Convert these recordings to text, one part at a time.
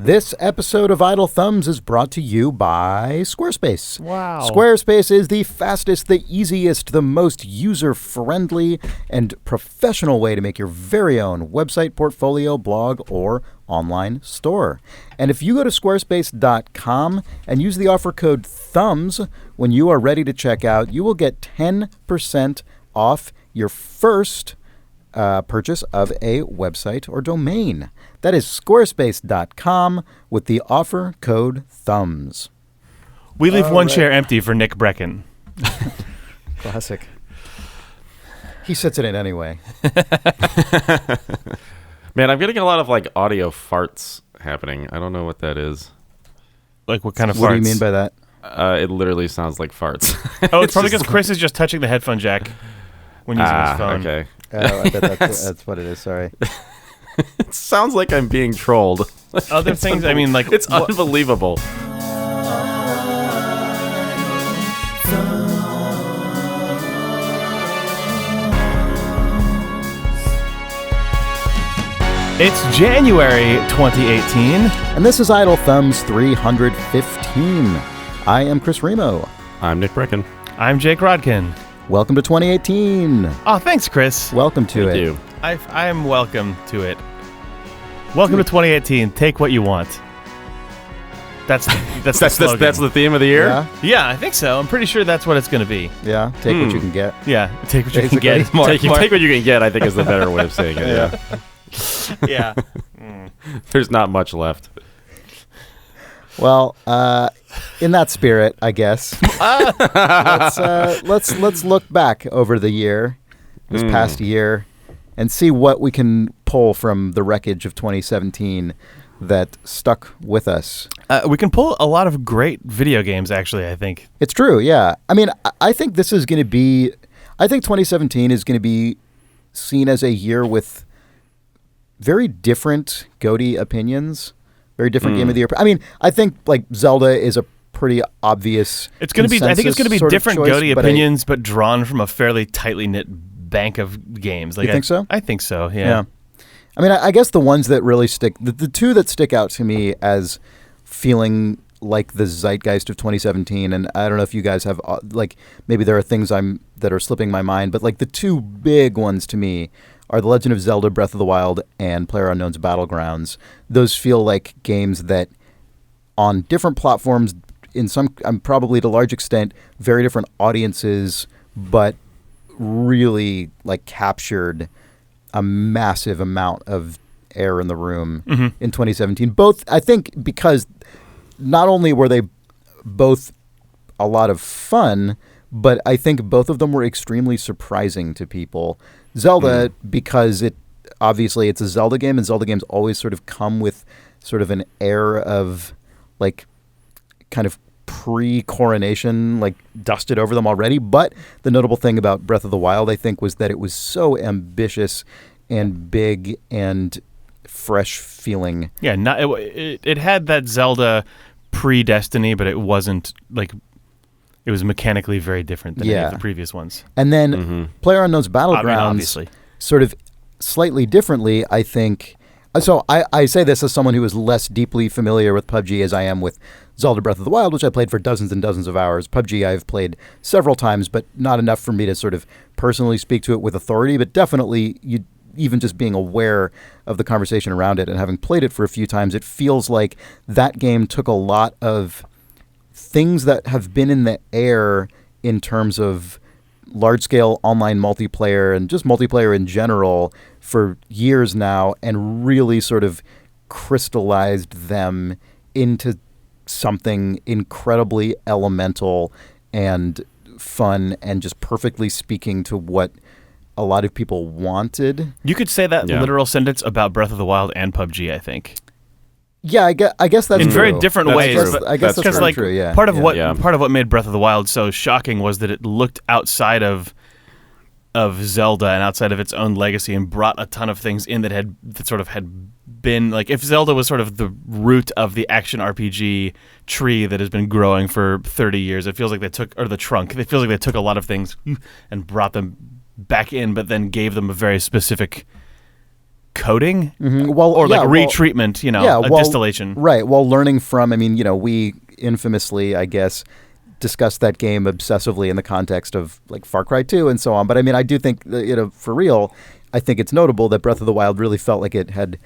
This episode of Idle Thumbs is brought to you by Squarespace. Wow. Squarespace is the fastest, the easiest, the most user-friendly, and professional way to make your very own website, portfolio, blog, or online store. And if you go to squarespace.com and use the offer code THUMBS when you are ready to check out, you will get 10% off your first purchase of a website or domain. That is squarespace.com with the offer code THUMBS. We leave one chair empty for Nick Brecken. Classic. He sits in it anyway. Man, I'm getting a lot of audio farts happening. I don't know what that is. Like what kind of farts? What do you mean by that? It literally sounds like farts. Oh, it's probably because Chris is just touching the headphone jack when using his phone. Okay. Oh, I bet that's what it is. Sorry. It sounds like I'm being trolled. Other things, I mean, it's unbelievable. It's January 2018. And this is Idle Thumbs 315. I am Chris Remo. I'm Nick Brecken. I'm Jake Rodkin. Welcome to 2018. Oh, thanks, Chris. Welcome to Thank it. you. I am welcome to it. Welcome to 2018. Take what you want. That's the slogan. That's the theme of the year? Yeah? Yeah, I think so. I'm pretty sure that's what it's going to be. Yeah. Take what you can get. Yeah, take what you Basically. can get. Take what you can get, I think, is the better way of saying it. Yeah. Yeah. There's not much left. Well, in that spirit, I guess, let's look back over the year, this past year, and see what we can pull from the wreckage of 2017 that stuck with us. We can pull a lot of great video games, actually, I think. It's true, yeah. I mean, I think this is going to be, I think 2017 is going to be seen as a year with very different Goty opinions. Very different game of the year. I mean, I think Zelda is a pretty obvious. It's going to be. I think it's going to be different Goty but opinions, but drawn from a fairly tightly knit bank of games. You think so? I think so. Yeah. I mean, I guess the ones that really stick, the two that stick out to me as feeling like the zeitgeist of 2017, and I don't know if you guys have maybe there are things that are slipping my mind, but the two big ones to me are The Legend of Zelda Breath of the Wild and PlayerUnknown's Battlegrounds. Those feel like games that on different platforms, in some, probably to a large extent, very different audiences, but really captured a massive amount of air in the room in 2017. Both, I think, because not only were they both a lot of fun, but I think both of them were extremely surprising to people. Zelda, because obviously it's a Zelda game, and Zelda games always sort of come with sort of an air of kind of pre-coronation, dusted over them already. But the notable thing about Breath of the Wild, I think, was that it was so ambitious and big and fresh feeling. Yeah, it had that Zelda pre-Destiny, but it wasn't it was mechanically very different than any of the previous ones. And then PlayerUnknown's Battlegrounds, obviously, sort of slightly differently, I think. So I say this as someone who is less deeply familiar with PUBG as I am with Zelda Breath of the Wild, which I played for dozens and dozens of hours. PUBG I've played several times, but not enough for me to sort of personally speak to it with authority. But definitely, even just being aware of the conversation around it and having played it for a few times, it feels like that game took a lot of things that have been in the air in terms of large-scale online multiplayer and just multiplayer in general for years now, and really sort of crystallized them into something incredibly elemental and fun and just perfectly speaking to what a lot of people wanted. You could say that literal sentence about Breath of the Wild and PUBG, I think. Yeah, I guess that's in true. very different ways. I guess that's very true. Yeah, part of what made Breath of the Wild so shocking was that it looked outside of Zelda and outside of its own legacy and brought a ton of things in that had been if Zelda was sort of the root of the action RPG tree that has been growing for 30 years. It feels like they took a lot of things and brought them back in, but then gave them a very specific coding, Well, or like yeah, well, retreatment, distillation. Right. While learning from, we infamously, I guess, discussed that game obsessively in the context of like Far Cry 2 and so on. But I do think, for real, I think it's notable that Breath of the Wild really felt like it had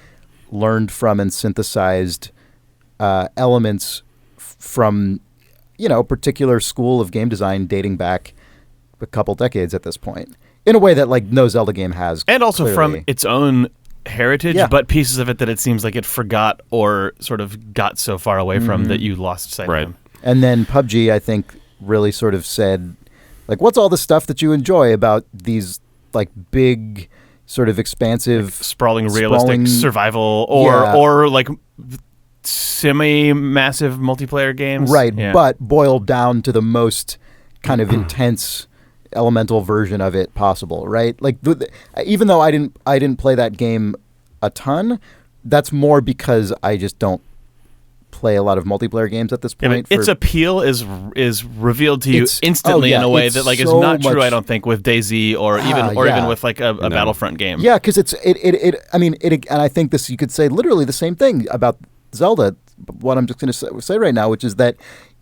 learned from and synthesized elements from, a particular school of game design dating back a couple decades at this point, in a way that like no Zelda game has. And also clearly. from its own heritage, Yeah. but pieces of it that it seems like it forgot or sort of got so far away from that you lost sight of them. And then PUBG, I think, really sort of said, like, what's all the stuff that you enjoy about these, like, big, sort of expansive... Sprawling, realistic survival or like, semi-massive multiplayer games. Right, Yeah. but boiled down to the most kind of intense elemental version of it possible, right? Like, even though I didn't play that game a ton, that's more because I just don't play a lot of multiplayer games at this point. Its appeal is revealed to you instantly in a way that like is not true, I don't think, with DayZ or even with like a Battlefront game. Yeah, because and I think this, you could say literally the same thing about Zelda, what I'm just going to say right now, which is that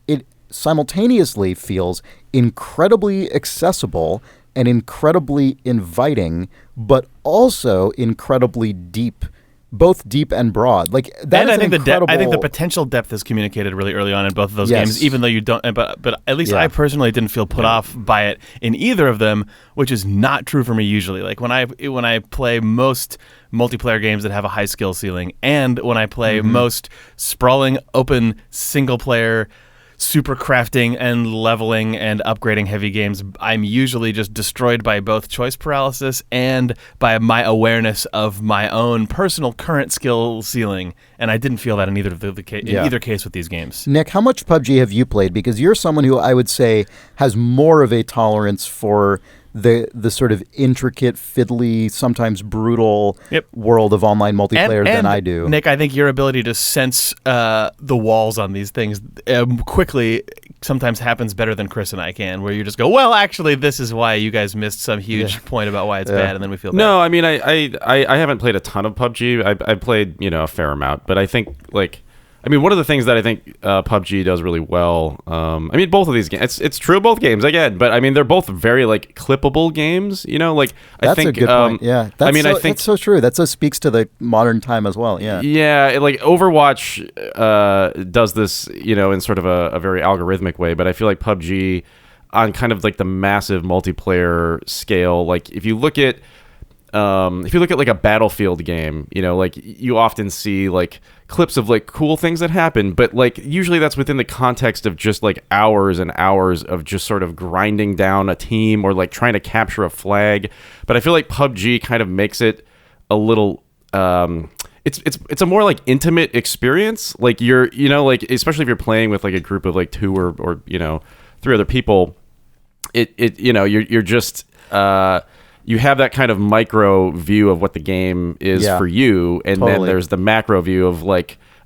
it simultaneously feels incredibly accessible and incredibly inviting, but also incredibly deep, both deep and broad. Like that. And I think I think the potential depth is communicated really early on in both of those games, even though you don't. But at least I personally didn't feel put off by it in either of them, which is not true for me usually. Like when I play most multiplayer games that have a high skill ceiling, and when I play most sprawling open single player super crafting and leveling and upgrading heavy games, I'm usually just destroyed by both choice paralysis and by my awareness of my own personal current skill ceiling. And I didn't feel that in either case with these games. Nick, how much PUBG have you played? Because you're someone who I would say has more of a tolerance for the sort of intricate, fiddly, sometimes brutal world of online multiplayer than I do. Nick, I think your ability to sense the walls on these things quickly sometimes happens better than Chris and I can, where you just go, well, actually, this is why you guys missed some huge point about why it's bad, and then we feel bad. No, I mean, I haven't played a ton of PUBG. I played, a fair amount, but I think, one of the things that I think PUBG does really well, both of these games, it's true of both games, again, but, they're both very, clippable games, That's a good point, yeah. I think that's so true. That so speaks to the modern time as well, yeah. Yeah, Overwatch does this, in sort of a very algorithmic way, but I feel like PUBG, on kind of, the massive multiplayer scale, if you look at like a Battlefield game, you often see clips of cool things that happen, but usually that's within the context of just hours and hours of just sort of grinding down a team or trying to capture a flag. But I feel like PUBG kind of makes it a little it's a more intimate experience. You're especially if you're playing with a group of two or three other people, you're just you have that kind of micro view of what the game is for you, and then there's the macro view of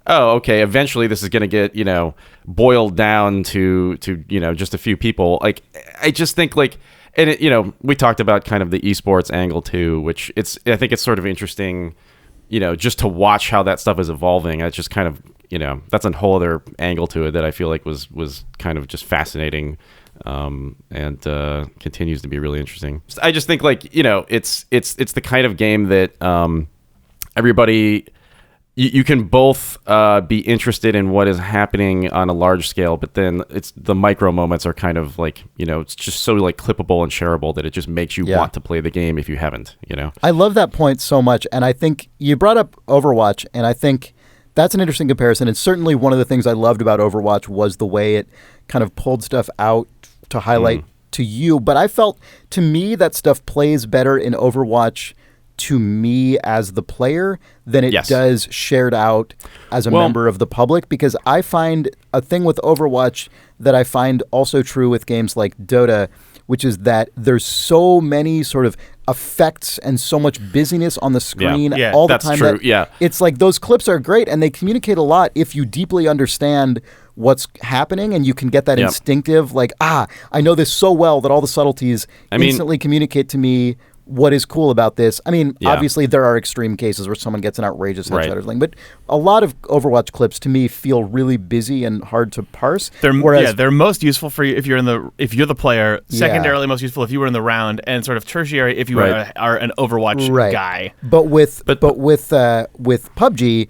oh, okay, eventually this is going to get, boiled down to just a few people. I just think and it, we talked about kind of the esports angle too, which I think it's sort of interesting, just to watch how that stuff is evolving. It's just kind of, that's a whole other angle to it that I feel like was kind of just fascinating. And continues to be really interesting. I just think it's the kind of game that everybody you can both be interested in what is happening on a large scale, but then it's the micro moments are kind of it's just so clippable and shareable that it just makes you want to play the game if you haven't. I love that point so much, and I think you brought up Overwatch, and I think that's an interesting comparison. And certainly one of the things I loved about Overwatch was the way it kind of pulled stuff out to highlight to you. But I felt, to me, that stuff plays better in Overwatch to me as the player than it does shared out as a member of the public, because I find a thing with Overwatch that I find also true with games like Dota, which is that there's so many sort of effects and so much busyness on the screen all the time. True. It's those clips are great and they communicate a lot if you deeply understand what's happening, and you can get that instinctive, I know this so well that all the subtleties instantly communicate to me what is cool about this. I mean, Yeah. obviously there are extreme cases where someone gets an outrageous headshot Right. or something, but a lot of Overwatch clips to me feel really busy and hard to parse. They're most useful for you if you're the player. Yeah. Secondarily, most useful if you were in the round, and sort of tertiary if you Right. are an Overwatch Right. guy. But with PUBG,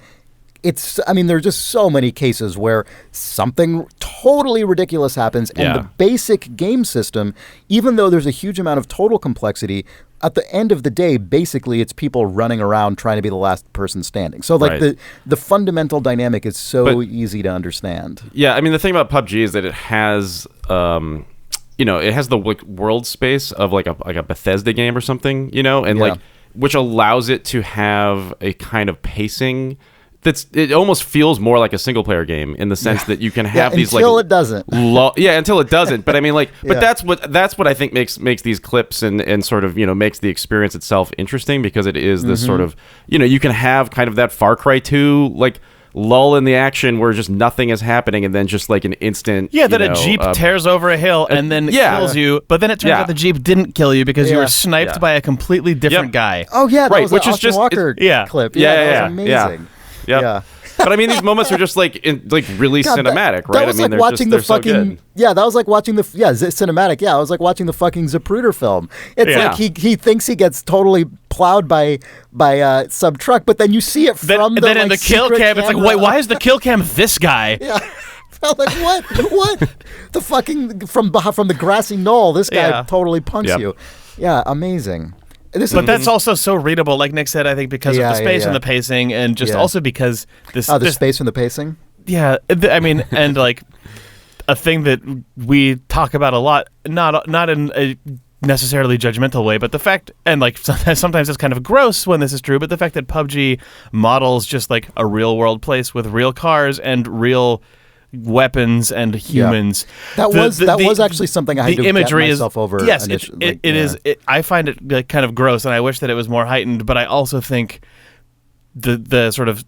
there are just so many cases where something totally ridiculous happens, and Yeah. the basic game system, even though there's a huge amount of total complexity, at the end of the day, basically it's people running around trying to be the last person standing. So like Right. the fundamental dynamic is so But- easy to understand. Yeah, I mean, the thing about PUBG is that it has, it has the world space of like a Bethesda game or something, and Yeah. which allows it to have a kind of pacing it almost feels more like a single player game in the sense that you can have these until it doesn't. Until it doesn't. But I mean, but Yeah. that's what I think makes these clips and sort of makes the experience itself interesting, because it is this sort of you can have kind of that Far Cry 2 like lull in the action where just nothing is happening, and then just like an instant A Jeep tears over a hill and then kills you, but then it turns out the Jeep didn't kill you because you were sniped by a completely different guy. Oh yeah, that Right, was which an is Austin just- Walker clip. That was amazing. Yep. Yeah. But I mean, these moments are just really God, cinematic, right? That was I mean, like watching they're the fucking so good. that was like watching the cinematic. Yeah, I was like watching the fucking Zapruder film. It's Yeah. like he thinks he gets totally plowed by some truck, but then you see it from the then in the kill secret cam, it's like, camera. wait, why is the kill cam this guy? Yeah. I was like, what? The fucking from the grassy knoll. This guy Yeah. totally punks Yep. you. Yeah, amazing. But that's also so readable, like Nick said, I think, because of the space and the pacing, and just also because the space and the pacing. Yeah, I mean, and like a thing that we talk about a lot, not in a necessarily judgmental way, but the fact, and like sometimes it's kind of gross when this is true, but the fact that PUBG models just like a real world place with real cars and real weapons and humans. That was actually something I had to get myself over. Yes, initially. it is. I find it like kind of gross, and I wish that it was more heightened. But I also think the sort of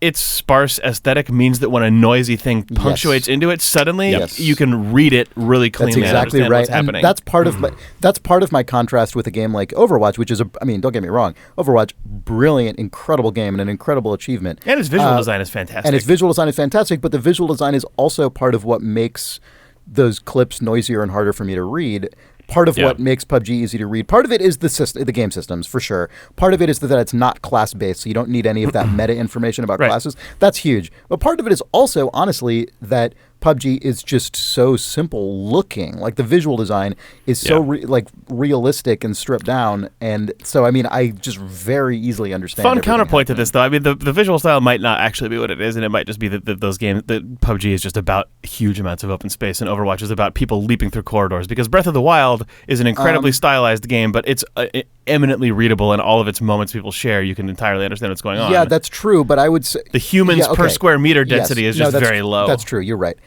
its sparse aesthetic means that when a noisy thing punctuates into it, suddenly you can read it really cleanly. That's exactly and understand right. what's happening. And that's part of my contrast with a game like Overwatch, which is don't get me wrong, Overwatch, brilliant, incredible game and an incredible achievement. And its visual design is fantastic. But the visual design is also part of what makes those clips noisier and harder for me to read. Part of what makes PUBG easy to read. Part of it is the game systems, for sure. Part of it is that it's not class-based, so you don't need any of that meta information about classes. That's huge. But part of it is also, honestly, that PUBG is just so simple looking. Like the visual design is so realistic and stripped down, and so I just very easily understand. Fun counterpoint to this, though. I mean, the visual style might not actually be what it is, and it might just be that those games, that PUBG is just about huge amounts of open space, and Overwatch is about people leaping through corridors. Because Breath of the Wild is an incredibly stylized game, but it's eminently readable, and all of its moments people share, you can entirely understand what's going on. Yeah, that's true, but I would say the humans per square meter density is just very low. That's true. You're right.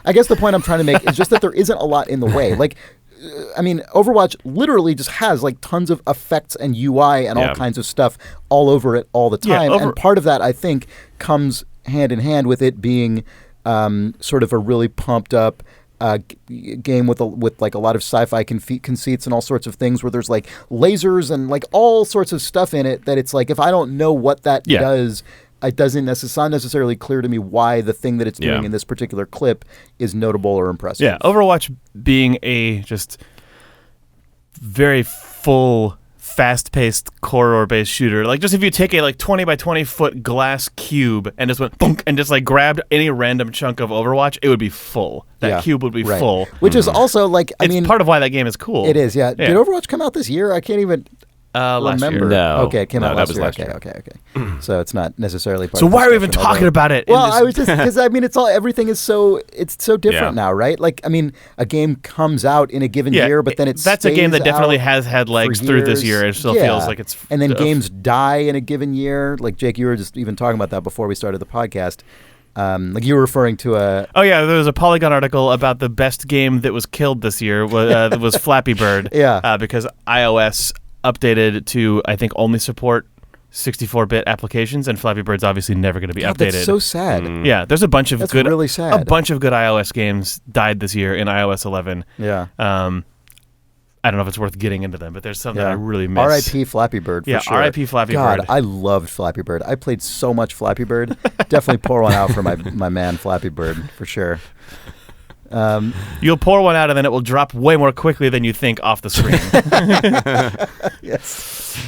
I guess the point I'm trying to make is just that there isn't a lot in the way. Like, Overwatch literally just has like tons of effects and UI and all kinds of stuff all over it all the time. And part of that, I think, comes hand in hand with it being sort of a really pumped up game with like a lot of sci-fi conceits and all sorts of things where there's like lasers and like all sorts of stuff in it that it's like if I don't know what that does, it doesn't necessarily clear to me why the thing that it's doing in this particular clip is notable or impressive. Yeah, Overwatch being a just very full, fast-paced, corridor-based shooter. Like, just if you take a 20 by 20 foot glass cube and just went boom and just like grabbed any random chunk of Overwatch, it would be full. That cube would be full. Which is also like, it's part of why that game is cool. It is, yeah. Did Overwatch come out this year? I can't even last remember. year. No. Okay, it came out last year. Last year. Okay. So it's not necessarily part So of why the are we even discussion, talking about it? Well, I was just because it's all everything is so different now, right? Like a game comes out in a given year, but then that's a game that definitely has had legs through this year. It still feels like it's and then games die in a given year. Like Jake, you were just even talking about that before we started the podcast. Like you were referring to a... Oh, yeah, there was a Polygon article about the best game that was killed this year was Flappy Bird. Because iOS updated to, I think, only support 64-bit applications, and Flappy Bird's obviously never going to be updated. That's so sad. Yeah, there's a bunch of really sad. A bunch of good iOS games died this year in iOS 11. Yeah. I don't know if it's worth getting into them, but there's some that I really miss. R.I.P. Flappy Bird, for Yeah, sure. R.I.P. Flappy God, Bird. I loved Flappy Bird. I played so much Flappy Bird. Definitely pour one out for my man Flappy Bird, for sure. You'll pour one out, and then it will drop way more quickly than you think off the screen. Yes.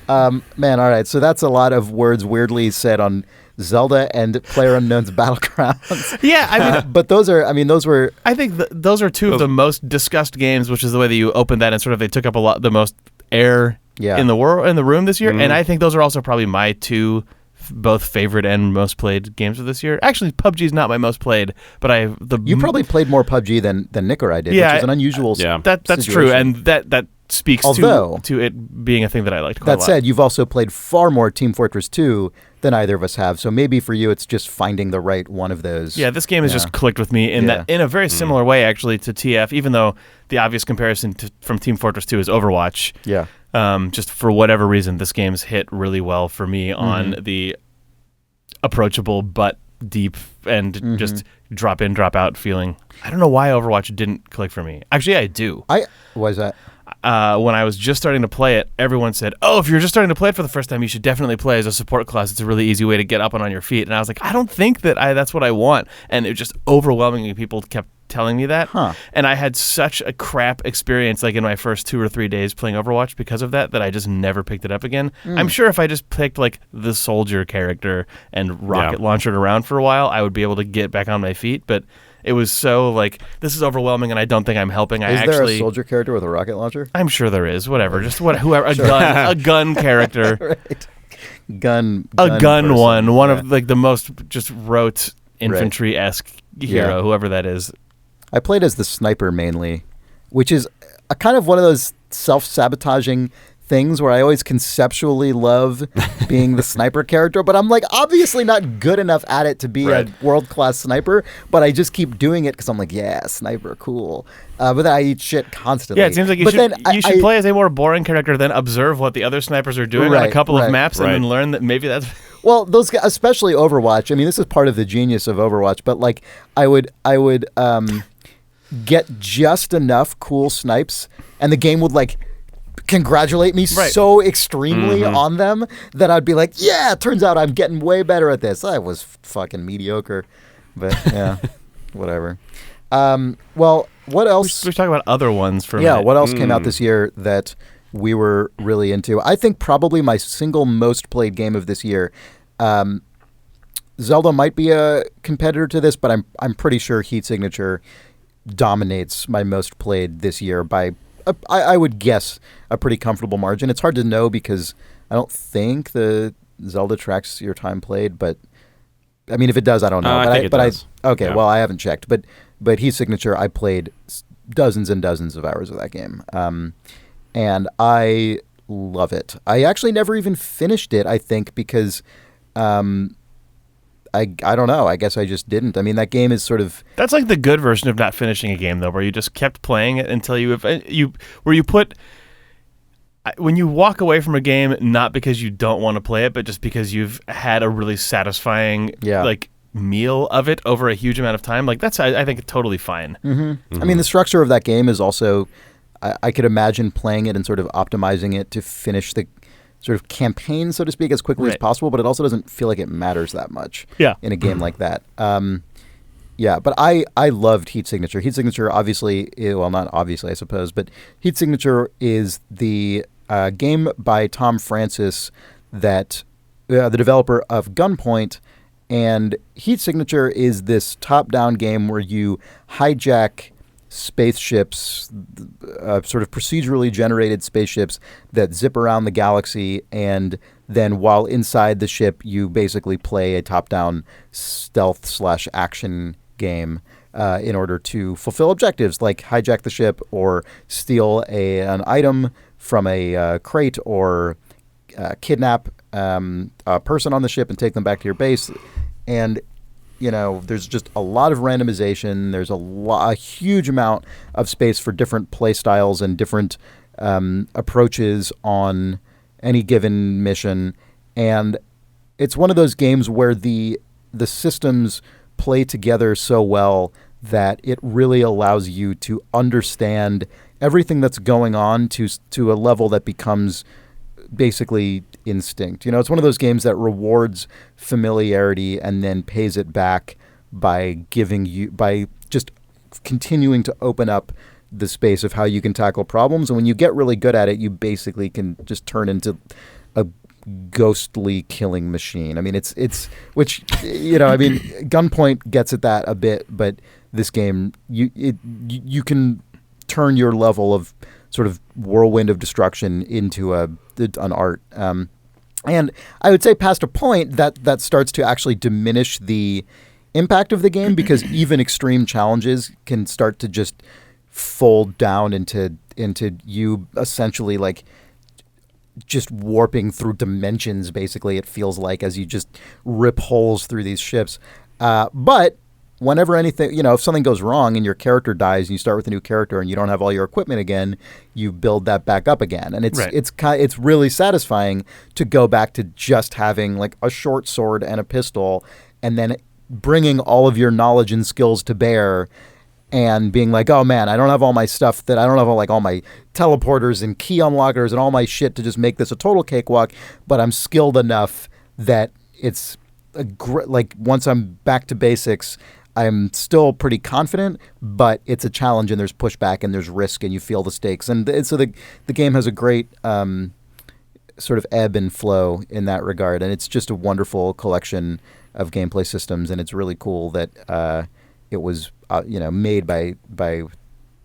Man, all right. So that's a lot of words weirdly said on Zelda and PlayerUnknown's Battlegrounds. Yeah, I mean, but those were. I think those are two of the most discussed games, which is the way that you open that, and sort of they took up the most air in the room this year. And I think those are also probably my two both favorite and most played games of this year. Actually, PUBG is not my most played, but you probably played more PUBG than Nick or I did, which is an unusual. That's situation. true, and that speaks to it being a thing that I liked quite a lot. That said, you've also played far more Team Fortress 2 than either of us have, so maybe for you it's just finding the right one of those. Yeah, this game has just clicked with me in a very similar way, actually, to TF, even though the obvious comparison from Team Fortress 2 is Overwatch. Yeah. Just for whatever reason, this game's hit really well for me on the approachable but deep and just drop in, drop out feeling. I don't know why Overwatch didn't click for me. Actually, I do. Why is that? When I was just starting to play it, everyone said, "Oh, if you're just starting to play it for the first time, you should definitely play as a support class. It's a really easy way to get up and on your feet." And I was like, I don't think that's what I want. And it just overwhelmingly people kept telling me that. And I had such a crap experience like in my first 2 or 3 days playing Overwatch because of that I just never picked it up again. I'm sure if I just picked like the soldier character and rocket launched it around for a while, I would be able to get back on my feet. But it was so like, this is overwhelming, and I don't think I'm helping. Is there a soldier character with a rocket launcher? I'm sure there is. Whatever, just whoever a gun character, right? Gun person. One of like the most just rote infantry-esque hero, whoever that is. I played as the sniper mainly, which is a kind of one of those self-sabotaging things where I always conceptually love being the sniper character, but I'm like obviously not good enough at it to be a world-class sniper, but I just keep doing it because I'm like, yeah, sniper, cool. But then I eat shit constantly. Yeah, it seems like you should play as a more boring character, then observe what the other snipers are doing on a couple of maps, and then learn that maybe that's... Well, those guys, especially Overwatch. I mean, this is part of the genius of Overwatch, but like I would get just enough cool snipes, and the game would like congratulate me so extremely on them that I'd be like, yeah, it turns out I'm getting way better at this. I was fucking mediocre, but yeah, whatever. Well, what else? We're talking about other ones for a minute. minute. What else came out this year that we were really into? I think probably my single most played game of this year. Zelda might be a competitor to this, but I'm pretty sure Heat Signature dominates my most played this year by I would guess a pretty comfortable margin. It's hard to know because I don't think the Zelda tracks your time played, but I mean, if it does, I don't know. I think it does. Well, I haven't checked, but Heat Signature, I played dozens and dozens of hours of that game, and I love it. I actually never even finished it, I think, because I don't know. I guess I just didn't. I mean, that game is sort of... That's like the good version of not finishing a game, though, where you just kept playing it until when you walk away from a game, not because you don't want to play it, but just because you've had a really satisfying like meal of it over a huge amount of time. Like that's, I think, totally fine. I mean, the structure of that game is also... I could imagine playing it and sort of optimizing it to finish the sort of campaign, so to speak, as quickly as possible, but it also doesn't feel like it matters that much in a game like that. But I loved Heat Signature. Heat Signature, obviously, well, not obviously, I suppose, but Heat Signature is the game by Tom Francis that the developer of Gunpoint, and Heat Signature is this top-down game where you hijack spaceships, sort of procedurally generated spaceships that zip around the galaxy, and then while inside the ship, you basically play a top-down stealth/action game in order to fulfill objectives like hijack the ship or steal an item from a crate or kidnap a person on the ship and take them back to your base. And you know, there's just a lot of randomization. There's a huge amount of space for different play styles and different approaches on any given mission. And it's one of those games where the systems play together so well that it really allows you to understand everything that's going on to a level that becomes basically instinct. You know, it's one of those games that rewards familiarity and then pays it back by just continuing to open up the space of how you can tackle problems. And when you get really good at it, you basically can just turn into a ghostly killing machine. I mean, it's which, you know, I mean, Gunpoint gets at that a bit, but this game, you can turn your level of sort of whirlwind of destruction into an art. And I would say past a point that starts to actually diminish the impact of the game, because even extreme challenges can start to just fold down into you essentially like just warping through dimensions, basically, it feels like, as you just rip holes through these ships. But whenever anything, you know, if something goes wrong and your character dies and you start with a new character and you don't have all your equipment again, you build that back up again. And it's really satisfying to go back to just having like a short sword and a pistol, and then bringing all of your knowledge and skills to bear and being like, oh man, I don't have all my stuff, that I don't have all my teleporters and key unlockers and all my shit to just make this a total cakewalk, but I'm skilled enough that it's like once I'm back to basics, I'm still pretty confident, but it's a challenge and there's pushback and there's risk and you feel the stakes. And so the game has a great sort of ebb and flow in that regard. And it's just a wonderful collection of gameplay systems. And it's really cool that it was made by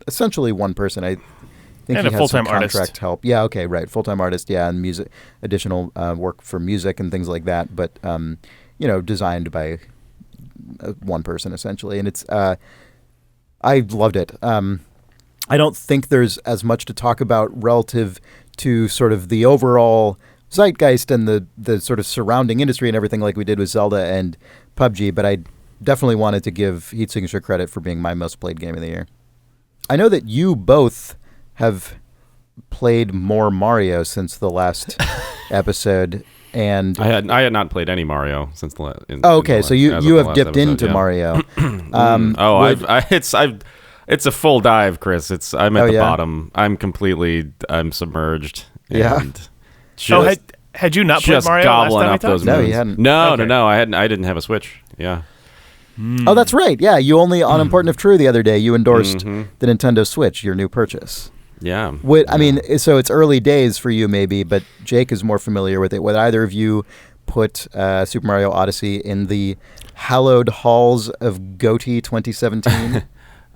essentially one person. I think and he a had some full-time contract artist. help. Yeah, okay, right. Full-time artist, yeah, and music, additional work for music and things like that. But, designed by one person essentially, and it's I loved it. I don't think there's as much to talk about relative to sort of the overall zeitgeist and the sort of surrounding industry and everything like we did with Zelda and PUBG, but I definitely wanted to give Heat Signature credit for being my most played game of the year. I know that you both have played more Mario since the last episode. And I had not played any Mario since the last. Okay, so you have dipped episode, into Mario. It's a full dive, Chris. I'm at the yeah? bottom. I'm submerged. Yeah. And had you not played just Mario gobbling last up time we those talked? No, moons. you hadn't. No, Okay. no, I hadn't. I didn't have a Switch. Yeah. Oh, that's right. Yeah, you only on Important if True the other day you endorsed the Nintendo Switch, your new purchase. Yeah. I mean, so it's early days for you maybe, but Jake is more familiar with it. Would either of you put Super Mario Odyssey in the hallowed halls of Goty 2017?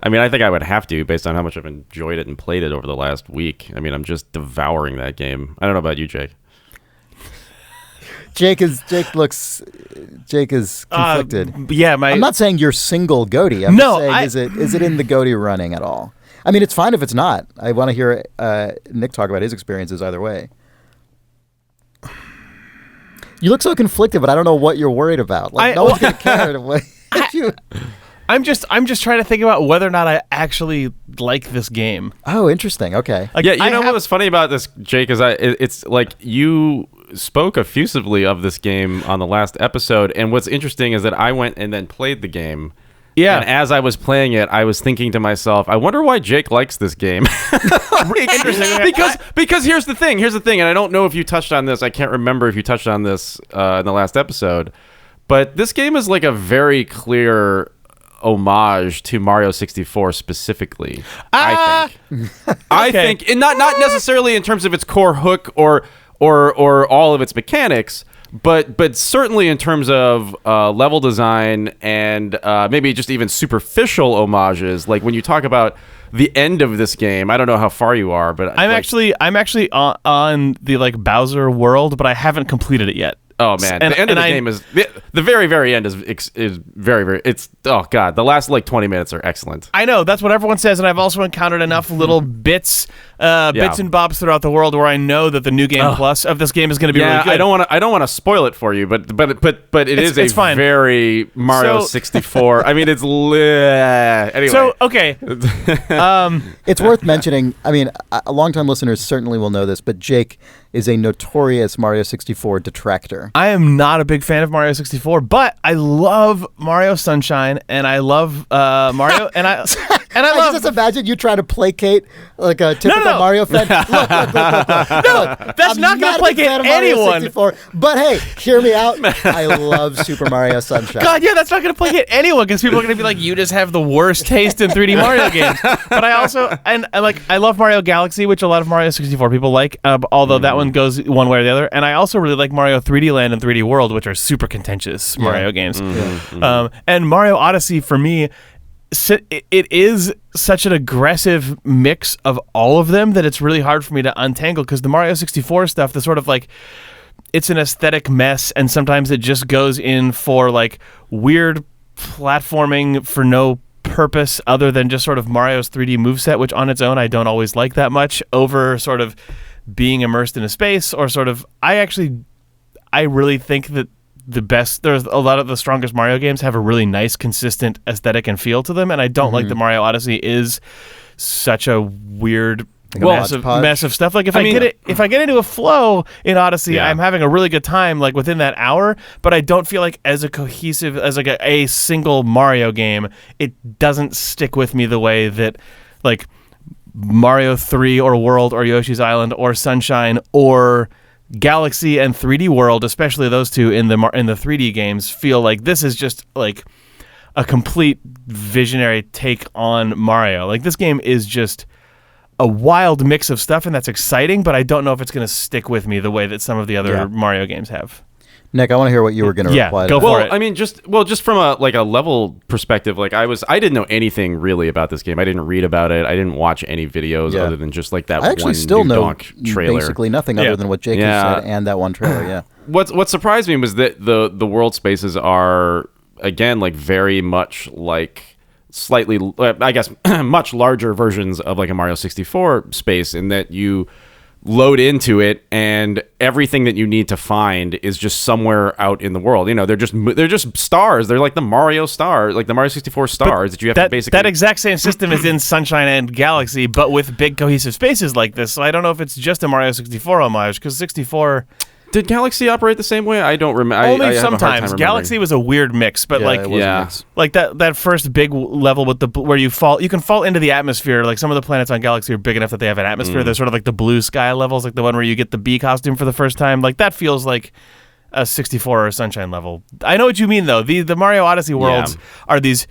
I mean, I think I would have to, based on how much I've enjoyed it and played it over the last week. I mean, I'm just devouring that game. I don't know about you, Jake. Jake is conflicted. I'm not saying you're single Goty. I'm just saying, is it in the Goty running at all? I mean, it's fine if it's not. I want to hear Nick talk about his experiences either way. You look so conflicted, but I don't know what you're worried about. Like, no one's going to care. I'm just trying to think about whether or not I actually like this game. Oh, interesting. Okay. Like, what was funny about this, Jake, is it's like you spoke effusively of this game on the last episode, and what's interesting is that I went and then played the game. Yeah. And as I was playing it, I was thinking to myself, I wonder why Jake likes this game. Interesting. Because here's the thing, and I don't know if you touched on this. I can't remember if you touched on this in the last episode, but this game is like a very clear homage to Mario 64 specifically. I think. I think, and not necessarily in terms of its core hook or all of its mechanics, but certainly in terms of level design and maybe just even superficial homages. Like when you talk about the end of this game, I don't know how far you are, but I'm actually on the like Bowser world, but I haven't completed it yet. Oh man, the end of the game is the very, very end is very, very. It's oh god, the last like 20 minutes are excellent. I know that's what everyone says, and I've also encountered enough little bits and bobs throughout the world where I know that the new game plus of this game is going to be really good. I don't want to spoil it for you, but it's fine. Very Mario 64. I mean, it's anyway. So okay, it's worth mentioning. I mean, longtime listeners certainly will know this, but Jake is a notorious Mario 64 detractor. I am not a big fan of Mario 64, but I love Mario Sunshine and I love Mario and I And I can love just imagine you trying to placate like a typical Mario fan. Look. No, that's not going to placate anyone. 64, but hey, hear me out. I love Super Mario Sunshine. God, yeah, that's not going to placate anyone because people are going to be like, you just have the worst taste in 3D Mario games. But I also, I love Mario Galaxy, which a lot of Mario 64 people like, although that one goes one way or the other. And I also really like Mario 3D Land and 3D World, which are super contentious Mario games. And Mario Odyssey, for me, it is such an aggressive mix of all of them that it's really hard for me to untangle, because the Mario 64 stuff, the sort of like, it's an aesthetic mess, and sometimes it just goes in for like weird platforming for no purpose other than just sort of Mario's 3D moveset, which on its own I don't always like that much, over sort of being immersed in a space, or sort of, I really think that there's a lot of the strongest Mario games have a really nice, consistent aesthetic and feel to them, and I don't like that Mario Odyssey is such a weird mess of stuff. Like if I get into a flow in Odyssey, I'm having a really good time like within that hour, but I don't feel like as a cohesive as like a single Mario game, it doesn't stick with me the way that like Mario 3 or World or Yoshi's Island or Sunshine or Galaxy and 3D World, especially those two in the 3D games, feel like this is just like a complete visionary take on Mario. Like this game is just a wild mix of stuff, and that's exciting, but I don't know if it's going to stick with me the way that some of the other Mario games have. Nick, I want to hear what you were going to reply to. Go for it. I mean, just from a level perspective, like I didn't know anything really about this game. I didn't read about it. I didn't watch any videos other than just like that. I actually one still new know Donk trailer. Basically nothing other than what Jake has said and that one trailer. Yeah. What surprised me was that the world spaces are again like very much like slightly, I guess, much larger versions of like a Mario 64 space, in that you load into it and everything that you need to find is just somewhere out in the world. You know, they're just stars. They're like the Mario stars, like the Mario 64 stars that you have to basically... That exact same system is in Sunshine and Galaxy, but with big cohesive spaces like this. So I don't know if it's just a Mario 64 homage, because 64... Did Galaxy operate the same way? I don't remember. Only sometimes. Galaxy was a weird mix, but like that first big level with where you can fall into the atmosphere. Like some of the planets on Galaxy are big enough that they have an atmosphere. There's sort of like the blue sky levels, like the one where you get the bee costume for the first time. Like that feels like a 64 or a Sunshine level. I know what you mean though. The Mario Odyssey worlds are these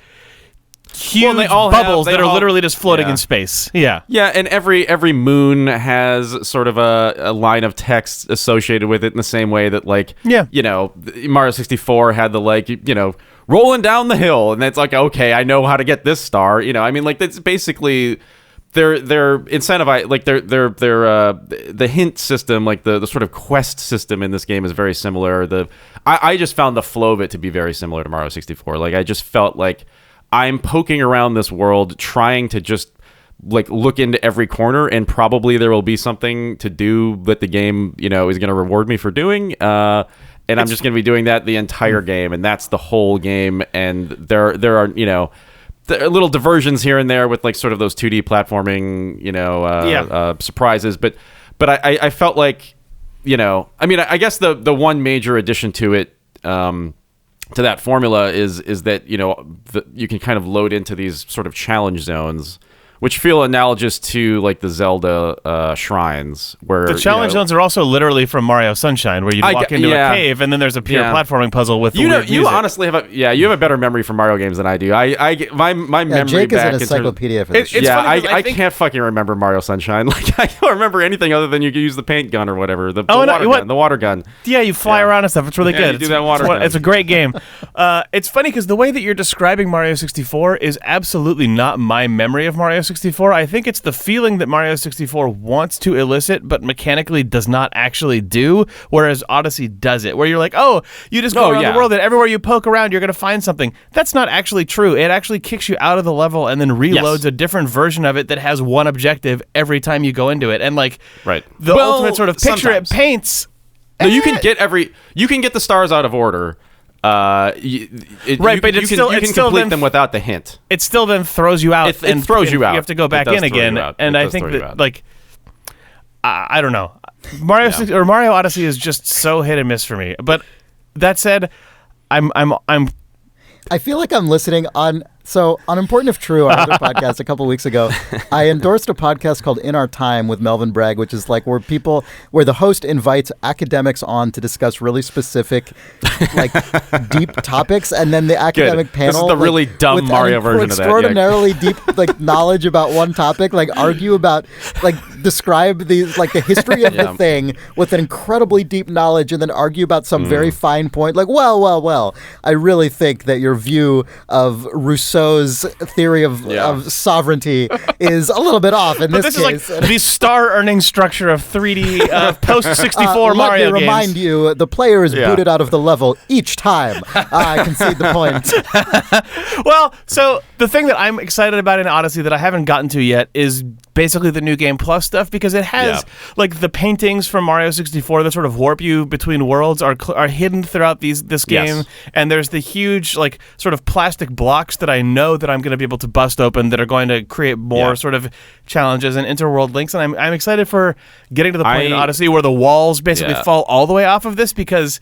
huge bubbles that are literally just floating in space. Yeah. Yeah, and every moon has sort of a line of text associated with it in the same way that like, you know, Mario 64 had the like, you know, rolling down the hill, and it's like, okay, I know how to get this star. You know, I mean, like that's basically they're incentivized, like they're the hint system, like the sort of quest system in this game is very similar. I just found the flow of it to be very similar to Mario 64. Like I just felt like I'm poking around this world trying to just like look into every corner, and probably there will be something to do that the game, you know, is going to reward me for doing. And I'm just going to be doing that the entire game, and that's the whole game. And there are, you know, there are little diversions here and there with like sort of those 2D platforming, you know, surprises. But I felt like, you know, I mean, I guess the one major addition to it, to that formula is that, you know, you can kind of load into these sort of challenge zones, which feel analogous to like the Zelda shrines, where the challenge zones are also literally from Mario Sunshine, where you walk into a cave and then there's a pure platforming puzzle with the weird music. Honestly have you have a better memory for Mario games than I do. My memory Jake back is an encyclopedia for this. I can't fucking remember Mario Sunshine. Like I don't remember anything other than you can use the paint gun or whatever, the water gun. Yeah, you fly around and stuff. It's really good. You do that water gun. It's a great game. It's funny because the way that you're describing Mario 64 is absolutely not my memory of Mario 64. I think it's the feeling that Mario 64 wants to elicit, but mechanically does not actually do, whereas Odyssey does it, where you're like, oh, you just go around the world and everywhere you poke around, you're going to find something. That's not actually true. It actually kicks you out of the level and then reloads a different version of it that has one objective every time you go into it. And like the ultimate sort of picture it paints... No, you can get the stars out of order. But you can complete them without the hint. It still then throws you out. It throws you out. You have to go back in again. And I think that like, I don't know, Mario Odyssey is just so hit and miss for me. But that said, I feel like I'm listening on So on Important If True, our other podcast a couple weeks ago, I endorsed a podcast called In Our Time with Melvin Bragg, which is like where the host invites academics on to discuss really specific, like deep topics, and then the academic panel. This is the really dumb with Mario version of that. Extraordinarily deep, like knowledge about one topic, like argue about, like describe the history of the thing with an incredibly deep knowledge, and then argue about some very fine point. Like, well, I really think that your view of Rousseau's theory of sovereignty is a little bit off in this case. Is like the star earning structure of 3D post 64 Mario games. Let me remind you, the player is booted out of the level each time. I concede the point. Well, so the thing that I'm excited about in Odyssey that I haven't gotten to yet is basically the New Game Plus stuff, because it has like the paintings from Mario 64 that sort of warp you between worlds are hidden throughout this game, and there's the huge like sort of plastic blocks that I know that I'm going to be able to bust open that are going to create more sort of challenges and interworld links, and I'm excited for getting to the point in Odyssey where the walls basically fall all the way off of this, because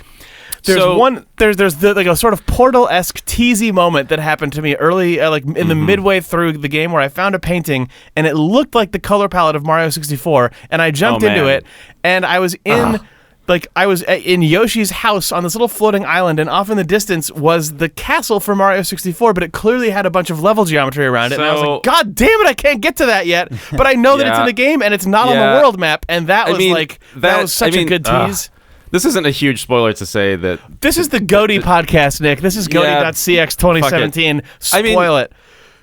there's like a sort of Portal-esque teasy moment that happened to me early, like in the midway through the game, where I found a painting and it looked like the color palette of Mario 64, and I jumped into it, and I was in. Like, I was in Yoshi's house on this little floating island, and off in the distance was the castle for Mario 64, but it clearly had a bunch of level geometry around it, and I was like, God damn it, I can't get to that yet, but I know that it's in the game, and it's not on the world map, and that was such a good tease. This isn't a huge spoiler to say that... This is the Goty podcast, Nick. This is Goty.cx 2017. Spoil it.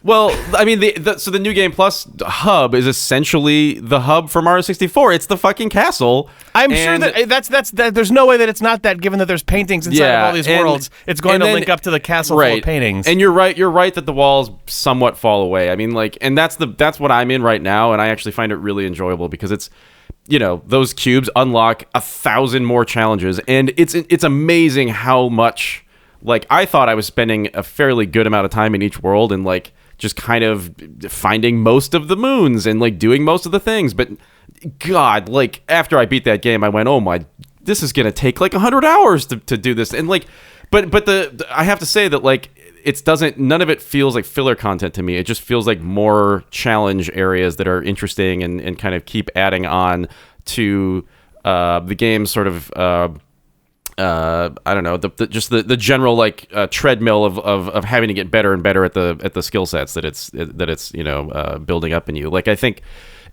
Well, I mean, so the New Game Plus hub is essentially the hub for Mario 64. It's the fucking castle. I'm sure that there's no way that it's not that, given that there's paintings inside of all these worlds. It's going to link up to the castle full of paintings. And you're right that the walls somewhat fall away. I mean, like, and that's what I'm in right now, and I actually find it really enjoyable because it's, you know, those cubes unlock 1,000 more challenges, and it's amazing how much, like, I thought I was spending a fairly good amount of time in each world, and like just kind of finding most of the moons and like doing most of the things. But God, like after I beat that game, I went, oh my, this is gonna take like 100 hours to do this. And like, but I have to say that like none of it feels like filler content to me. It just feels like more challenge areas that are interesting and kind of keep adding on to the game's sort of I don't know, the general like treadmill of having to get better and better at the skill sets that it's you know building up in you. Like, I think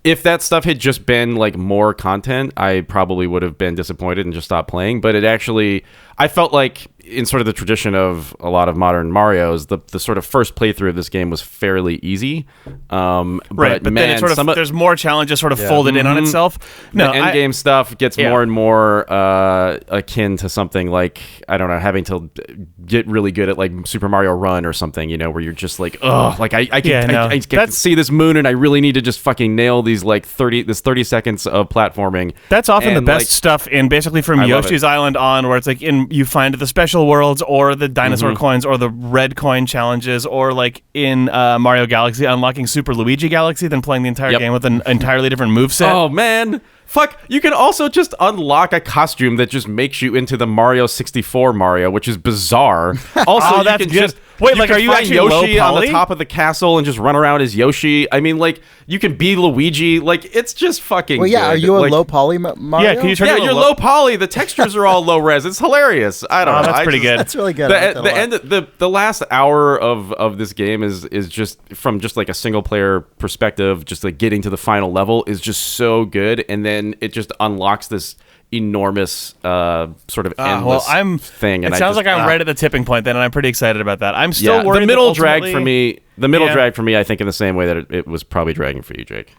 if that stuff had just been like more content, I probably would have been disappointed and just stopped playing. But it actually, I felt like in sort of the tradition of a lot of modern Marios, the sort of first playthrough of this game was fairly easy. Right, but man, then it sort of, there's more challenges sort of folded in on itself. No, the end game stuff gets more and more akin to something like, I don't know, having to get really good at like Super Mario Run or something, you know, where you're just like, oh, like I can see this moon and I really need to just fucking nail these like 30 seconds of platforming. That's often the best stuff in basically from Yoshi's Island on, where it's like you find the special worlds or the dinosaur coins or the red coin challenges, or like in Mario Galaxy unlocking Super Luigi Galaxy, then playing the entire game with an entirely different moveset. Oh man, fuck, you can also just unlock a costume that just makes you into the Mario 64 Mario, which is bizarre. Also, that's you can good. just wait, like, are you actually Yoshi low on poly? the top of the castle and just run around as Yoshi? I mean, like, you can be Luigi. Like, it's just fucking. Well, yeah. good. Are you a like, low poly Mario? Yeah, can you turn you're low poly. The textures are all low res. It's hilarious. I don't know. That's pretty good. That's really good. The last hour of this game is just from just like a single player perspective, just like getting to the final level is just so good, and then it just unlocks this enormous sort of endless thing. And it sounds like I'm right at the tipping point then, and I'm pretty excited about that. I'm still worried. The middle dragged for me. The middle dragged for me, I think, in the same way that it was probably dragging for you, Jake.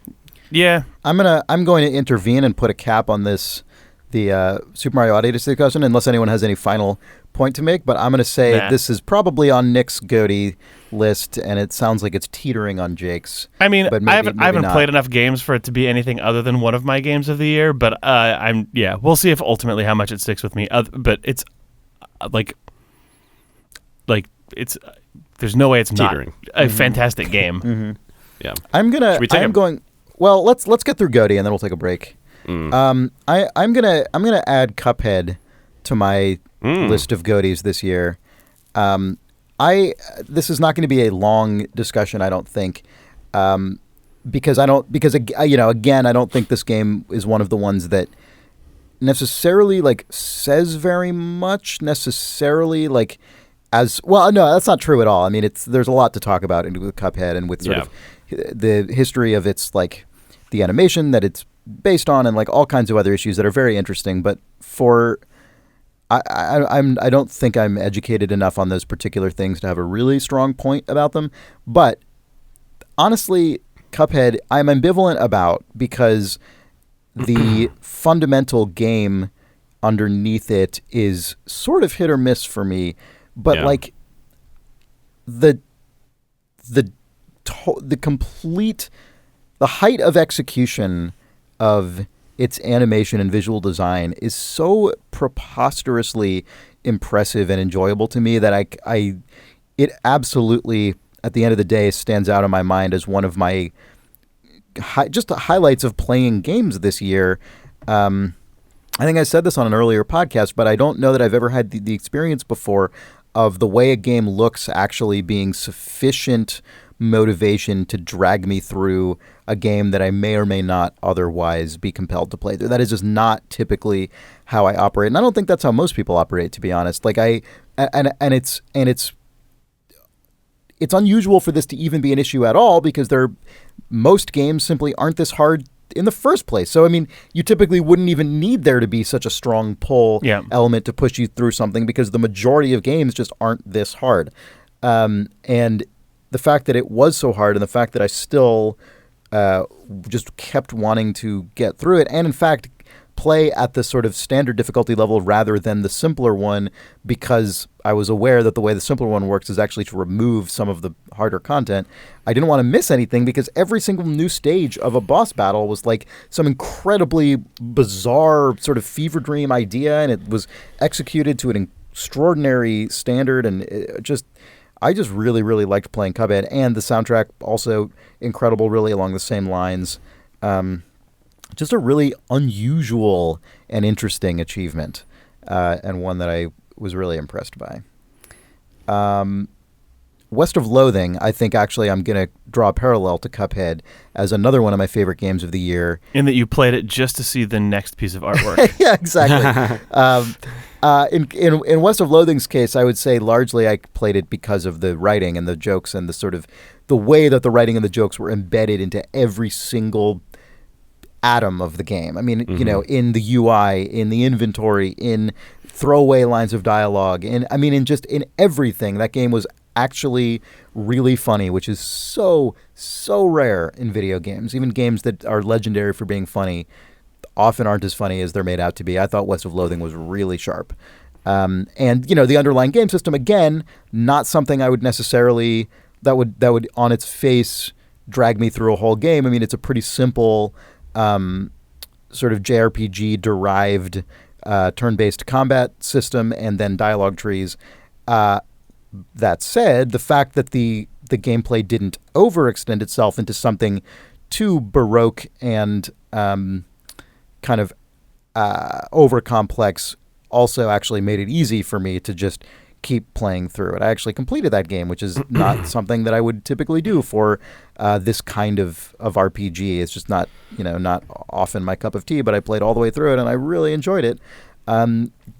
Yeah, I'm going to intervene and put a cap on this, the Super Mario Odyssey discussion, unless anyone has any final point to make. But I'm going to say this is probably on Nick's Goty list, and it sounds like it's teetering on Jake's. I mean, but I haven't played enough games for it to be anything other than one of my games of the year. But we'll see if ultimately how much it sticks with me. But it's like it's there's no way it's teetering. Not a fantastic game. Yeah, I'm going. Well, let's get through Goty and then we'll take a break. I'm gonna add Cuphead to my list of Gotys this year. This is not going to be a long discussion, I don't think, because again, I don't think this game is one of the ones that necessarily like says very much necessarily like as well. No, that's not true at all. I mean, there's a lot to talk about with Cuphead and with sort of the history of its like the animation that it's based on and like all kinds of other issues that are very interesting. But I don't think I'm educated enough on those particular things to have a really strong point about them. But honestly, Cuphead, I'm ambivalent about because the fundamental game underneath it is sort of hit or miss for me. But like the height of execution of its animation and visual design is so preposterously impressive and enjoyable to me that it absolutely, at the end of the day, stands out in my mind as one of my just the highlights of playing games this year. I think I said this on an earlier podcast, but I don't know that I've ever had the experience before of the way a game looks actually being sufficient motivation to drag me through a game that I may or may not otherwise be compelled to play through. That is just not typically how I operate, and I don't think that's how most people operate, to be honest. Like it's unusual for this to even be an issue at all because most games simply aren't this hard in the first place. So, I mean, you typically wouldn't even need there to be such a strong pull element to push you through something because the majority of games just aren't this hard. And the fact that it was so hard and the fact that I still just kept wanting to get through it and, in fact, play at the sort of standard difficulty level rather than the simpler one because I was aware that the way the simpler one works is actually to remove some of the harder content. I didn't want to miss anything because every single new stage of a boss battle was like some incredibly bizarre sort of fever dream idea, and it was executed to an extraordinary standard, and I just really, really liked playing Cuphead, and the soundtrack also incredible, really along the same lines. Just a really unusual and interesting achievement, and one that I was really impressed by. West of Loathing, I think actually I'm going to draw a parallel to Cuphead as another one of my favorite games of the year. In that you played it just to see the next piece of artwork. Yeah, exactly. In West of Loathing's case, I would say largely I played it because of the writing and the jokes and the sort of the way that the writing and the jokes were embedded into every single atom of the game. I mean, you know, in the UI, in the inventory, in throwaway lines of dialogue, in everything. That game was actually really funny, which is so rare in video games. Even games that are legendary for being funny often aren't as funny as they're made out to be. I thought West of Loathing was really sharp. And, you know, the underlying game system, again, not something I would necessarily, that would on its face drag me through a whole game. I mean, it's a pretty simple sort of JRPG-derived turn-based combat system and then dialogue trees. That said, the fact that the gameplay didn't overextend itself into something too baroque and kind of over-complex also actually made it easy for me to just keep playing through it. I actually completed that game, which is not something that I would typically do for this kind of RPG. It's just not often my cup of tea, but I played all the way through it and I really enjoyed it.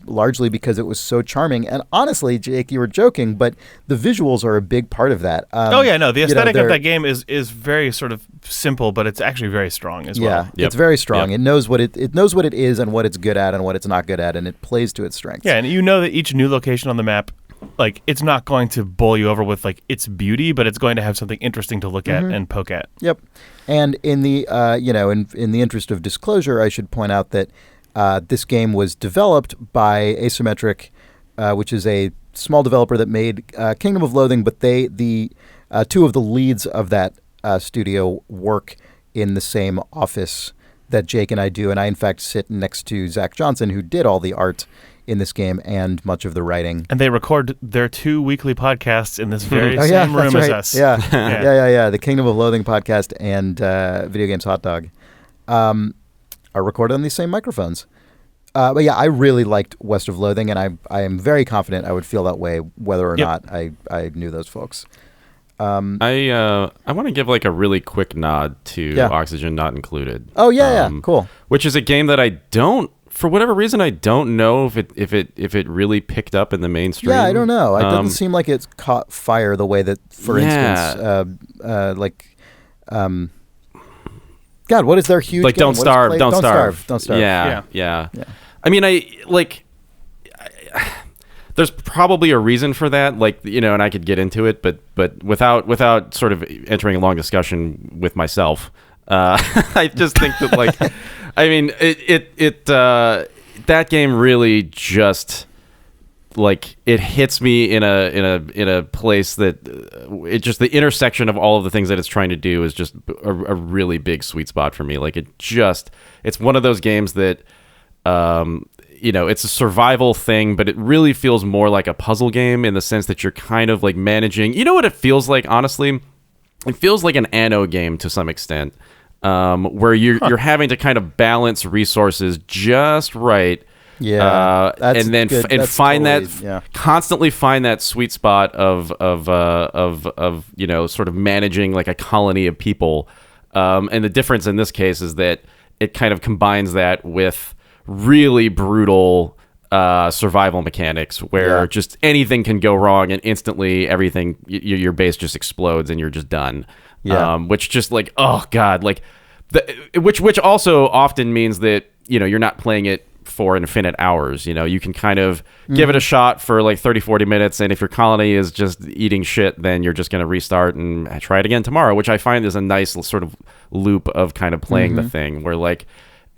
Largely because it was so charming. And honestly, Jake, you were joking, but the visuals are a big part of that. The aesthetic of that game is very sort of simple, but it's actually very strong as well. Yeah, it's very strong. It knows what it knows what it is and what it's good at and what it's not good at, and it plays to its strengths. Yeah, and you know that each new location on the map, like, it's not going to bowl you over with like its beauty, but it's going to have something interesting to look at and poke at. Yep. And in the in the interest of disclosure, I should point out that this game was developed by Asymmetric, which is a small developer that made Kingdom of Loathing, but the two of the leads of that studio work in the same office that Jake and I do, and I, in fact, sit next to Zach Johnson, who did all the art in this game and much of the writing. And they record their 2 weekly podcasts in this very same room as us. Yeah. The Kingdom of Loathing podcast and Video Games Hot Dog are recorded on these same microphones. But yeah, I really liked West of Loathing, and I am very confident I would feel that way whether or not I knew those folks. I want to give like a really quick nod to Oxygen Not Included. Oh yeah, cool. Which is a game that I don't, for whatever reason, I don't know if it really picked up in the mainstream. Yeah, I don't know. It doesn't seem like it's caught fire the way that, for instance, God, what is their huge like game? Don't Starve, Don't Starve. Don't Starve. Yeah. I mean, there's probably a reason for that, like, you know, and I could get into it, but without sort of entering a long discussion with myself, I just think that, like, I mean, that game really just, like, it hits me in a place that it just, the intersection of all of the things that it's trying to do is just a really big sweet spot for me. Like, it's one of those games that, you know, it's a survival thing, but it really feels more like a puzzle game in the sense that you're kind of like managing, you know what it feels like, honestly? It feels like an Anno game to some extent, where you're having to kind of balance resources just right. Yeah, and then find constantly find that sweet spot of you know, sort of managing like a colony of people. And the difference in this case is that it kind of combines that with really brutal survival mechanics where just anything can go wrong and instantly everything, your base just explodes and you're just done. Which just, like, oh god, like which also often means that, you know, you're not playing it for infinite hours. You know, you can kind of give it a shot for like 30-40 minutes, and if your colony is just eating shit, then you're just going to restart and try it again tomorrow, which I find is a nice sort of loop of kind of playing the thing where, like,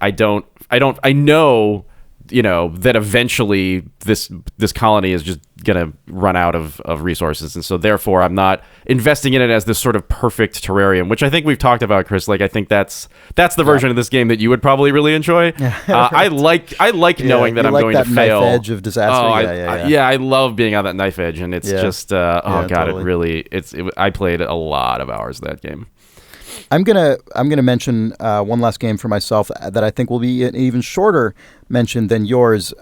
I know, you know, that eventually this colony is just gonna run out of resources, and so therefore I'm not investing in it as this sort of perfect terrarium, which I think we've talked about, Chris. Like, I think that's the version of this game that you would probably really enjoy. I like knowing that I'm going to fail. Knife edge of disaster. I love being on that knife edge, and it's just totally. it really I played a lot of hours of that game. I'm gonna mention one last game for myself that I think will be an even shorter mention than yours,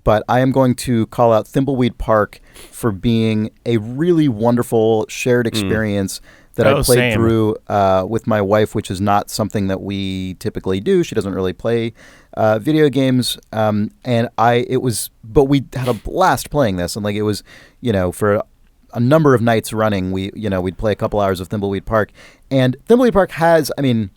but I am going to call out Thimbleweed Park for being a really wonderful shared experience that I played through with my wife, which is not something that we typically do. She doesn't really play video games, but we had a blast playing this, and like it was, you know, for a number of nights running, we'd play a couple hours of Thimbleweed Park. And Thimbleweed Park has, I mean,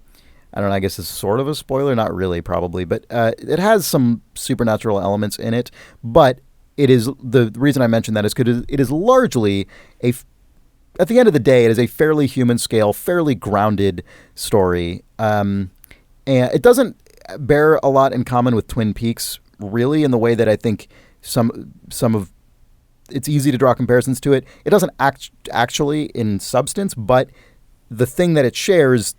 I don't know, I guess it's sort of a spoiler, not really probably, but it has some supernatural elements in it. But it is, the reason I mention that is because it is largely at the end of the day, it is a fairly human scale, fairly grounded story. And it doesn't bear a lot in common with Twin Peaks, really, in the way that I think some of it's easy to draw comparisons to it. It doesn't actually in substance, but the thing that it shares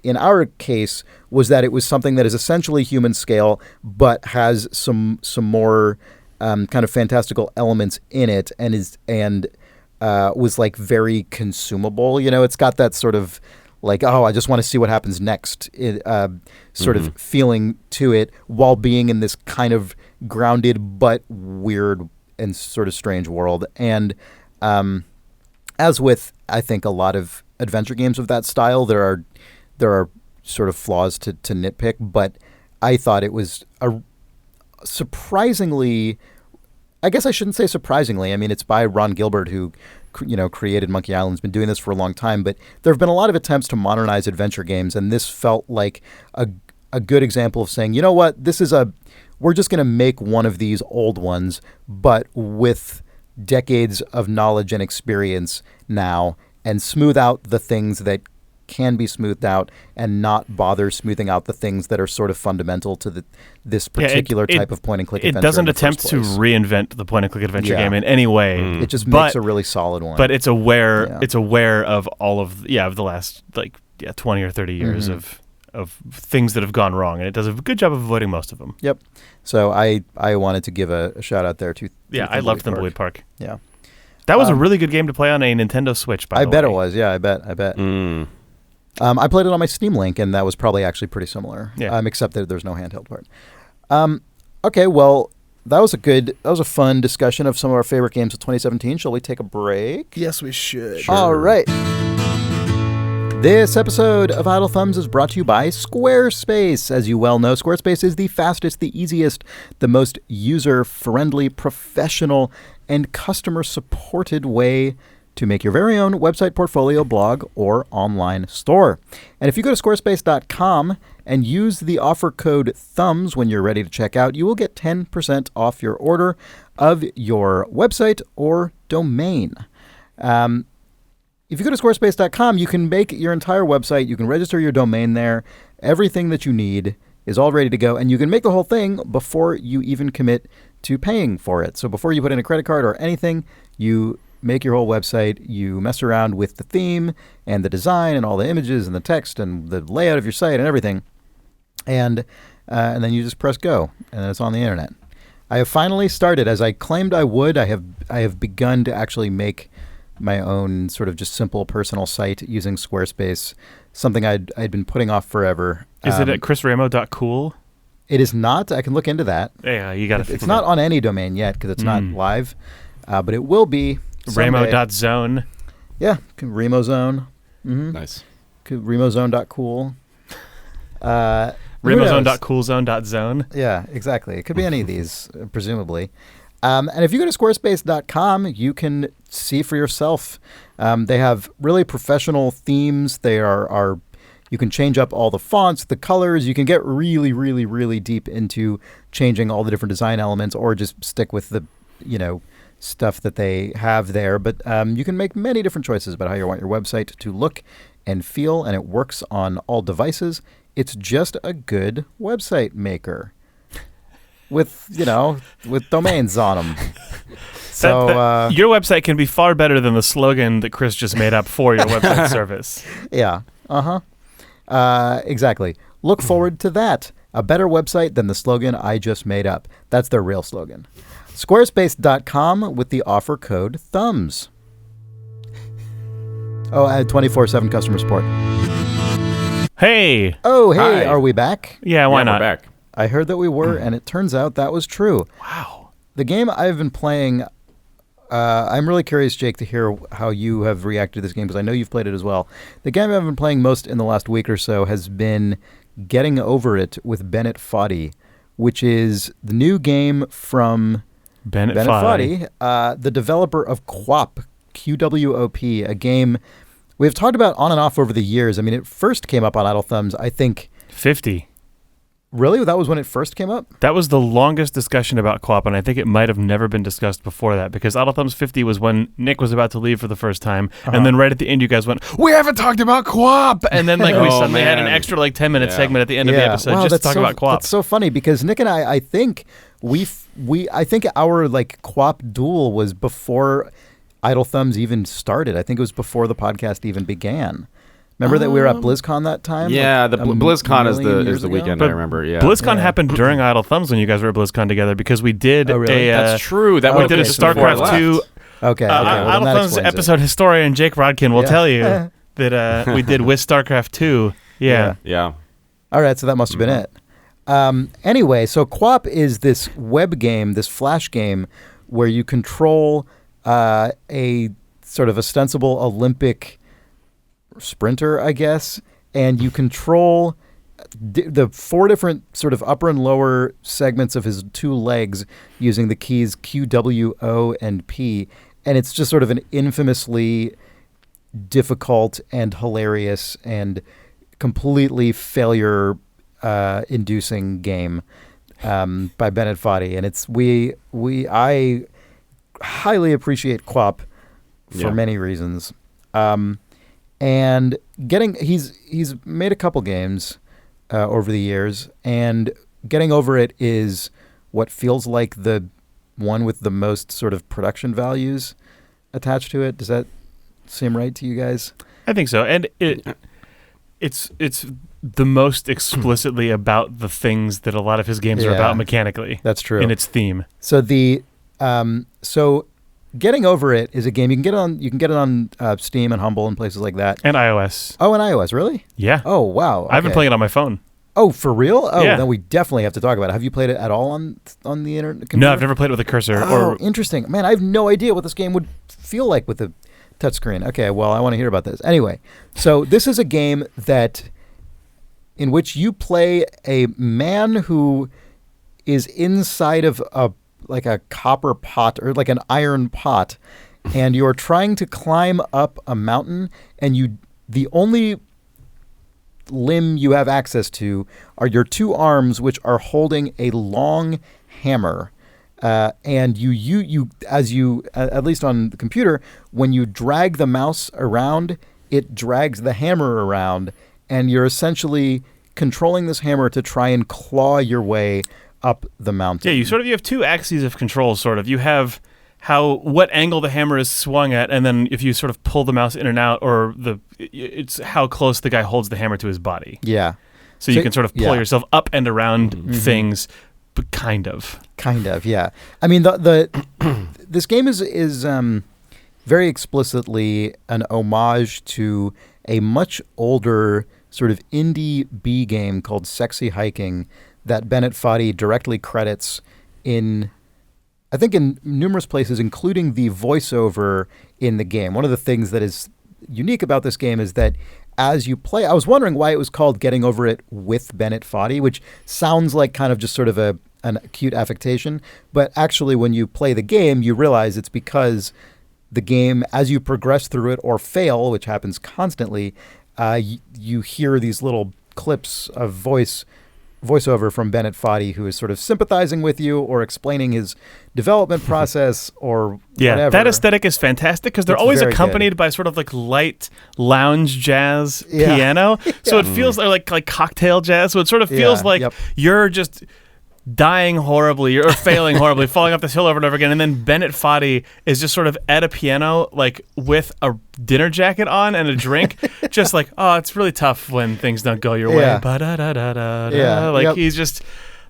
in our case was that it was something that is essentially human scale, but has some more kind of fantastical elements in it, and was like very consumable. You know, it's got that sort of like, oh, I just want to see what happens next, sort of feeling to it, while being in this kind of grounded but weird and sort of strange world. And as with, I think, a lot of adventure games of that style, there are sort of flaws to nitpick, but I thought it was a surprisingly, I guess I shouldn't say surprisingly, I mean, it's by Ron Gilbert, who, you know, created Monkey Island, has been doing this for a long time, but there have been a lot of attempts to modernize adventure games, and this felt like a good example of saying, you know what, we're just going to make one of these old ones, but with decades of knowledge and experience now, and smooth out the things that can be smoothed out, and not bother smoothing out the things that are sort of fundamental to this particular type of point-and-click adventure. It doesn't attempt to reinvent the point-and-click adventure game in any way. It just makes a really solid one. But it's aware of all of the last 20 or 30 years of things that have gone wrong, and it does a good job of avoiding most of them. Yep. So I wanted to give a shout out there to I loved Thimbleweed Park. Yeah. That was a really good game to play on a Nintendo Switch, by the way. I bet it was. Yeah, I bet. I played it on my Steam Link, and that was probably actually pretty similar. Yeah. Except that there's no handheld part. Okay, well, that was a fun discussion of some of our favorite games of 2017. Shall we take a break? Yes, we should. Sure. All right. This episode of Idle Thumbs is brought to you by Squarespace. As you well know, Squarespace is the fastest, the easiest, the most user-friendly, professional, and customer-supported way to make your very own website, portfolio, blog, or online store. And if you go to squarespace.com and use the offer code THUMBS when you're ready to check out, you will get 10% off your order of your website or domain. If you go to squarespace.com, you can make your entire website, you can register your domain there, everything that you need is all ready to go, and you can make the whole thing before you even commit to paying for it. So before you put in a credit card or anything, you make your whole website, you mess around with the theme and the design and all the images and the text and the layout of your site and everything, and then you just press go, and then it's on the internet. I have finally started, as I claimed I would. I have begun to actually make my own sort of just simple personal site using Squarespace, something I'd been putting off forever. Is it at chrisramo.cool? It is not. I can look into that. Yeah, you got to fix it. It's not on any domain yet because it's not live, but it will be someday. Ramo.zone. Yeah, RemoZone. Mm-hmm. Nice. RemoZone.cool. RemoZone.coolzone.zone. Yeah, exactly. It could be any of these, presumably. And if you go to squarespace.com, you can see for yourself. They have really professional themes. They are you can change up all the fonts, the colors. You can get really, really, really deep into changing all the different design elements, or just stick with the, stuff that they have there. But you can make many different choices about how you want your website to look and feel, and it works on all devices. It's just a good website maker. With domains on them. So your website can be far better than the slogan that Chris just made up for your website service. Yeah. Exactly. Look forward to that. A better website than the slogan I just made up. That's their real slogan. Squarespace.com with the offer code THUMBS. Oh, I had 24/7 customer support. Hey. Oh, hey, Hi. Are we back? Yeah, why not? We're back. I heard that we were, and it turns out that was true. Wow. The game I've been playing, I'm really curious, Jake, to hear how you have reacted to this game, because I know you've played it as well. The game I've been playing most in the last week or so has been Getting Over It with Bennett Foddy, which is the new game from Bennett Foddy. The developer of QWOP, QWOP, a game we've talked about on and off over the years. I mean, it first came up on Idle Thumbs, I think. 50. Really? That was when it first came up? That was the longest discussion about QWOP, and I think it might have never been discussed before that, because Idle Thumbs 50 was when Nick was about to leave for the first time, and then right at the end you guys went, "We haven't talked about QWOP!" And then we suddenly had an extra 10-minute segment at the end of the episode just to talk about QWOP. That's so funny, because Nick and I think I think our QWOP duel was before Idle Thumbs even started. I think it was before the podcast even began. Remember that we were at BlizzCon that time? Yeah, the BlizzCon is the weekend, but I remember. Yeah, BlizzCon happened during Idle Thumbs when you guys were at BlizzCon together, because we did That's true. That we did a StarCraft 2. Okay. Idle Thumbs episode historian Jake Rodkin will tell you that we did with StarCraft 2. Yeah. All right, so that must have been it. Anyway, so QWOP is this web game, this flash game, where you control a sort of ostensible Olympic sprinter, I guess, and you control the 4 different sort of upper and lower segments of his 2 legs using the keys Q, W, O, and P, and it's just sort of an infamously difficult and hilarious and completely failure inducing game by Bennett Foddy, and it's I highly appreciate QWOP for many reasons. And he's made a couple games over the years, and Getting Over It is what feels like the one with the most sort of production values attached to it. Does that seem right to you guys? I think so, and it's the most explicitly about the things that a lot of his games are about mechanically. That's true. In its theme. So Getting Over It is a game you can get it on Steam and Humble and places like that. And iOS. Oh, and iOS, really? Yeah. Oh, wow. I've been playing it on my phone. Oh, for real? Oh, Yeah. then we definitely have to talk about it. Have you played it at all on the internet? Computer? No, I've never played it with a cursor. Oh, interesting. Man, I have no idea what this game would feel like with a touchscreen. Okay, well, I want to hear about this. Anyway, so this is a game in which you play a man who is inside of a copper pot or like an iron pot, and you're trying to climb up a mountain, and the only limb you have access to are your two arms, which are holding a long hammer. And you at least on the computer, when you drag the mouse around, it drags the hammer around, and you're essentially controlling this hammer to try and claw your way up the mountain. Yeah, you have two axes of control, sort of. You have what angle the hammer is swung at, and then if you sort of pull the mouse in and out, or it's how close the guy holds the hammer to his body. Yeah. So you can sort of pull yourself up and around things, but kind of. Kind of, yeah. I mean, this game is very explicitly an homage to a much older sort of indie B game called Sexy Hiking that Bennett Foddy directly credits in numerous places, including the voiceover in the game. One of the things that is unique about this game is that as you play, I was wondering why it was called Getting Over It with Bennett Foddy, which sounds like kind of just sort of an cute affectation. But actually, when you play the game, you realize it's because the game, as you progress through it or fail, which happens constantly, you hear these little clips of voiceover from Bennett Foddy, who is sort of sympathizing with you or explaining his development process or whatever. That aesthetic is fantastic because they're always accompanied by sort of like light lounge jazz piano. So it feels like cocktail jazz. So it sort of feels like you're just dying horribly or failing horribly, falling off this hill over and over again, and then Bennett Foddy is just sort of at a piano, like with a dinner jacket on and a drink, just like, oh, it's really tough when things don't go your way. He's just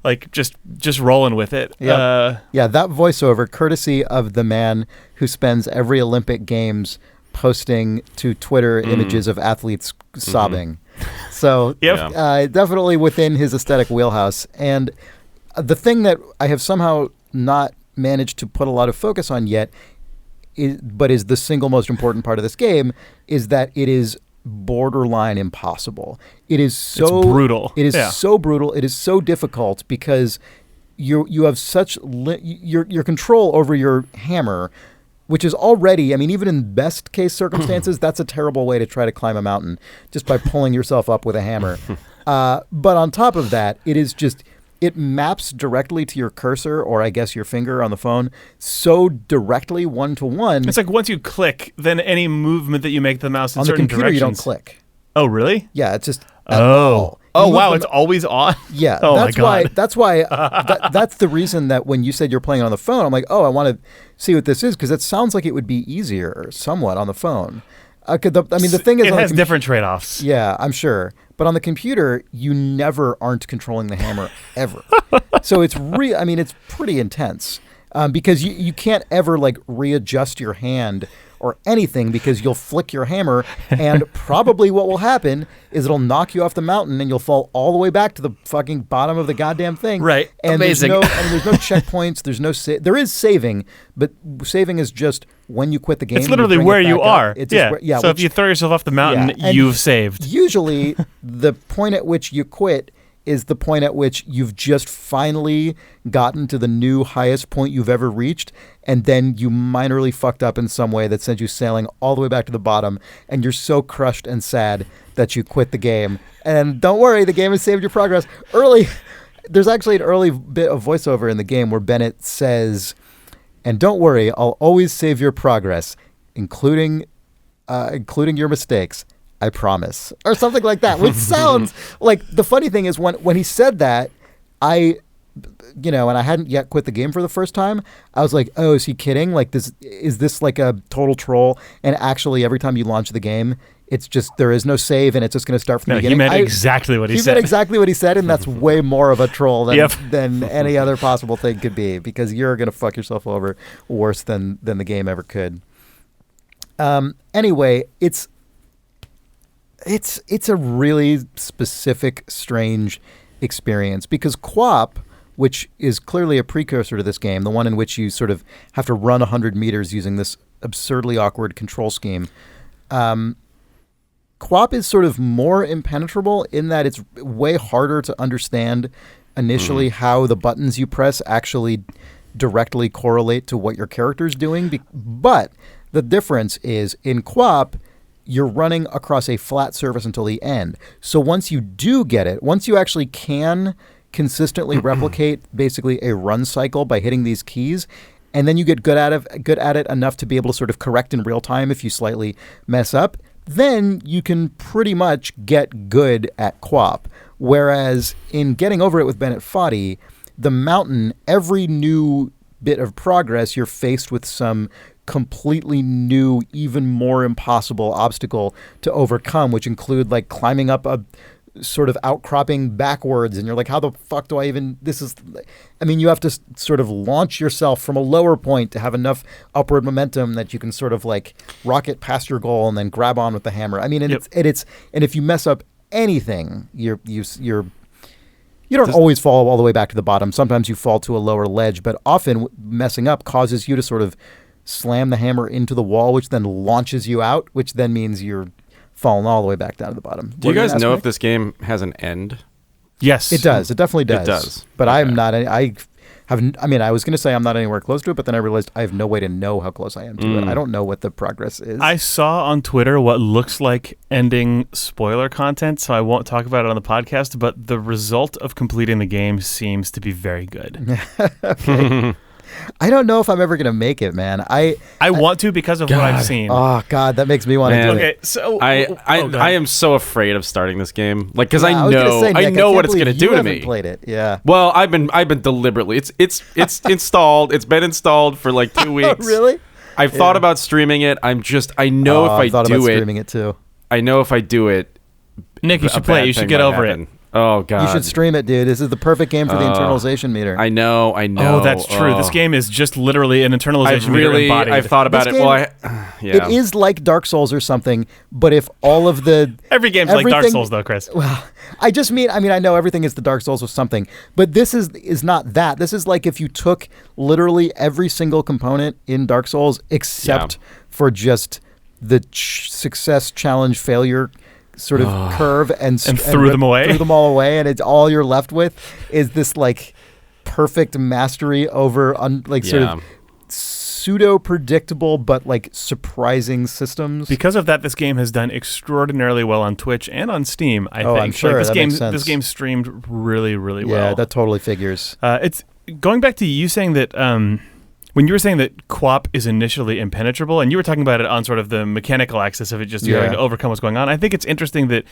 like just rolling with it. That voiceover, courtesy of the man who spends every Olympic Games posting to Twitter images of athletes sobbing. So definitely within his aesthetic wheelhouse. And the thing that I have somehow not managed to put a lot of focus on yet, but is the single most important part of this game, is that it is borderline impossible. It's brutal. It is so brutal. It is so difficult because you have such your control over your hammer, which is already, I mean, even in best case circumstances, that's a terrible way to try to climb a mountain, just by pulling yourself up with a hammer. But on top of that, it maps directly to your cursor, or I guess your finger on the phone, so directly one-to-one. It's like once you click, then any movement that you make the mouse in on certain the computer, directions. you don't click. Oh, really? Yeah, it's just... Oh, wow, it's always on? Yeah, oh that's my God. That's why that's the reason that when you said you're playing on the phone, I'm like, oh, I want to see what this is, because it sounds like it would be easier somewhat on the phone. The thing is, it has different trade-offs. Yeah, I'm sure. But on the computer, you never aren't controlling the hammer ever. So it's it's pretty intense because you can't ever like readjust your hand or anything, because you'll flick your hammer, and probably what will happen is it'll knock you off the mountain and you'll fall all the way back to the fucking bottom of the goddamn thing. Right. And amazing. There's no checkpoints. There's no there is saving, but saving is just when you quit the game. It's literally where you are. So if you throw yourself off the mountain, you've saved. Usually, the point at which you quit is the point at which you've just finally gotten to the new highest point you've ever reached, and then you minorly fucked up in some way that sent you sailing all the way back to the bottom, and you're so crushed and sad that you quit the game. And don't worry, the game has saved your progress. There's actually an early bit of voiceover in the game where Bennett says, "And don't worry, I'll always save your progress, including your mistakes. I promise," or something like that, which sounds like, the funny thing is when he said that, and I hadn't yet quit the game for the first time, I was like, oh, is he kidding? Like, is this like a total troll? And actually, every time you launch the game, it's just, there is no save, and it's just going to start from the beginning. He meant exactly what he said. He meant exactly what he said, and that's way more of a troll than any other possible thing could be, because you're going to fuck yourself over worse than the game ever could. Anyway, It's a really specific, strange experience because QWOP, which is clearly a precursor to this game, the one in which you sort of have to run 100 meters using this absurdly awkward control scheme. QWOP is sort of more impenetrable in that it's way harder to understand initially how the buttons you press actually directly correlate to what your character's doing. But the difference is in QWOP, you're running across a flat surface until the end. So once you do get it, once you actually can consistently replicate basically a run cycle by hitting these keys, and then you get good at it enough to be able to sort of correct in real time if you slightly mess up, then you can pretty much get good at QWOP. Whereas in Getting Over It with Bennett Foddy, the mountain, every new bit of progress, you're faced with some completely new, even more impossible obstacle to overcome, which include like climbing up a sort of outcropping backwards, and you're like, how the fuck do I even, you have to sort of launch yourself from a lower point to have enough upward momentum that you can sort of like rocket past your goal and then grab on with the hammer. And if you mess up anything, you don't always fall all the way back to the bottom. Sometimes you fall to a lower ledge, but often messing up causes you to sort of slam the hammer into the wall, which then launches you out, which then means you're falling all the way back down to the bottom. Do you guys know if this game has an end? Yes. It does. It definitely does. It does. But okay. I was going to say I'm not anywhere close to it, but then I realized I have no way to know how close I am to it. I don't know what the progress is. I saw on Twitter what looks like ending spoiler content, so I won't talk about it on the podcast, but the result of completing the game seems to be very good. Okay. I don't know if I'm ever going to make it, man. I want to because of what I've seen. Oh, God, that makes me want to do it. Okay, so... I am so afraid of starting this game. Like, because yeah, I know what it's going to do to me. You played it, yeah. Well, I've been deliberately... It's installed. It's been installed for like 2 weeks. Really? I've thought about streaming it. I know if I thought do about it... streaming it, too. I know if I do it... Nick, you should play it. You should get over it. Oh, God. You should stream it, dude. This is the perfect game for the internalization meter. I know. Oh, that's true. This game is just literally an internalization meter embodied. I've thought about it. It is like Dark Souls or something, but if all of the... Every game's like Dark Souls, though, Chris. Well, I know everything is the Dark Souls with something, but this is not that. This is like if you took literally every single component in Dark Souls except for just the success, challenge, failure sort of curve and threw them all away, and it's all you're left with is this like perfect mastery over sort of pseudo predictable but like surprising systems. Because of that, this game has done extraordinarily well on Twitch and on Steam. I think I'm sure this game streamed really, really well. Yeah, that totally figures. It's going back to you saying that when you were saying that QWOP is initially impenetrable, and you were talking about it on sort of the mechanical axis of it, just having to overcome what's going on, I think it's interesting that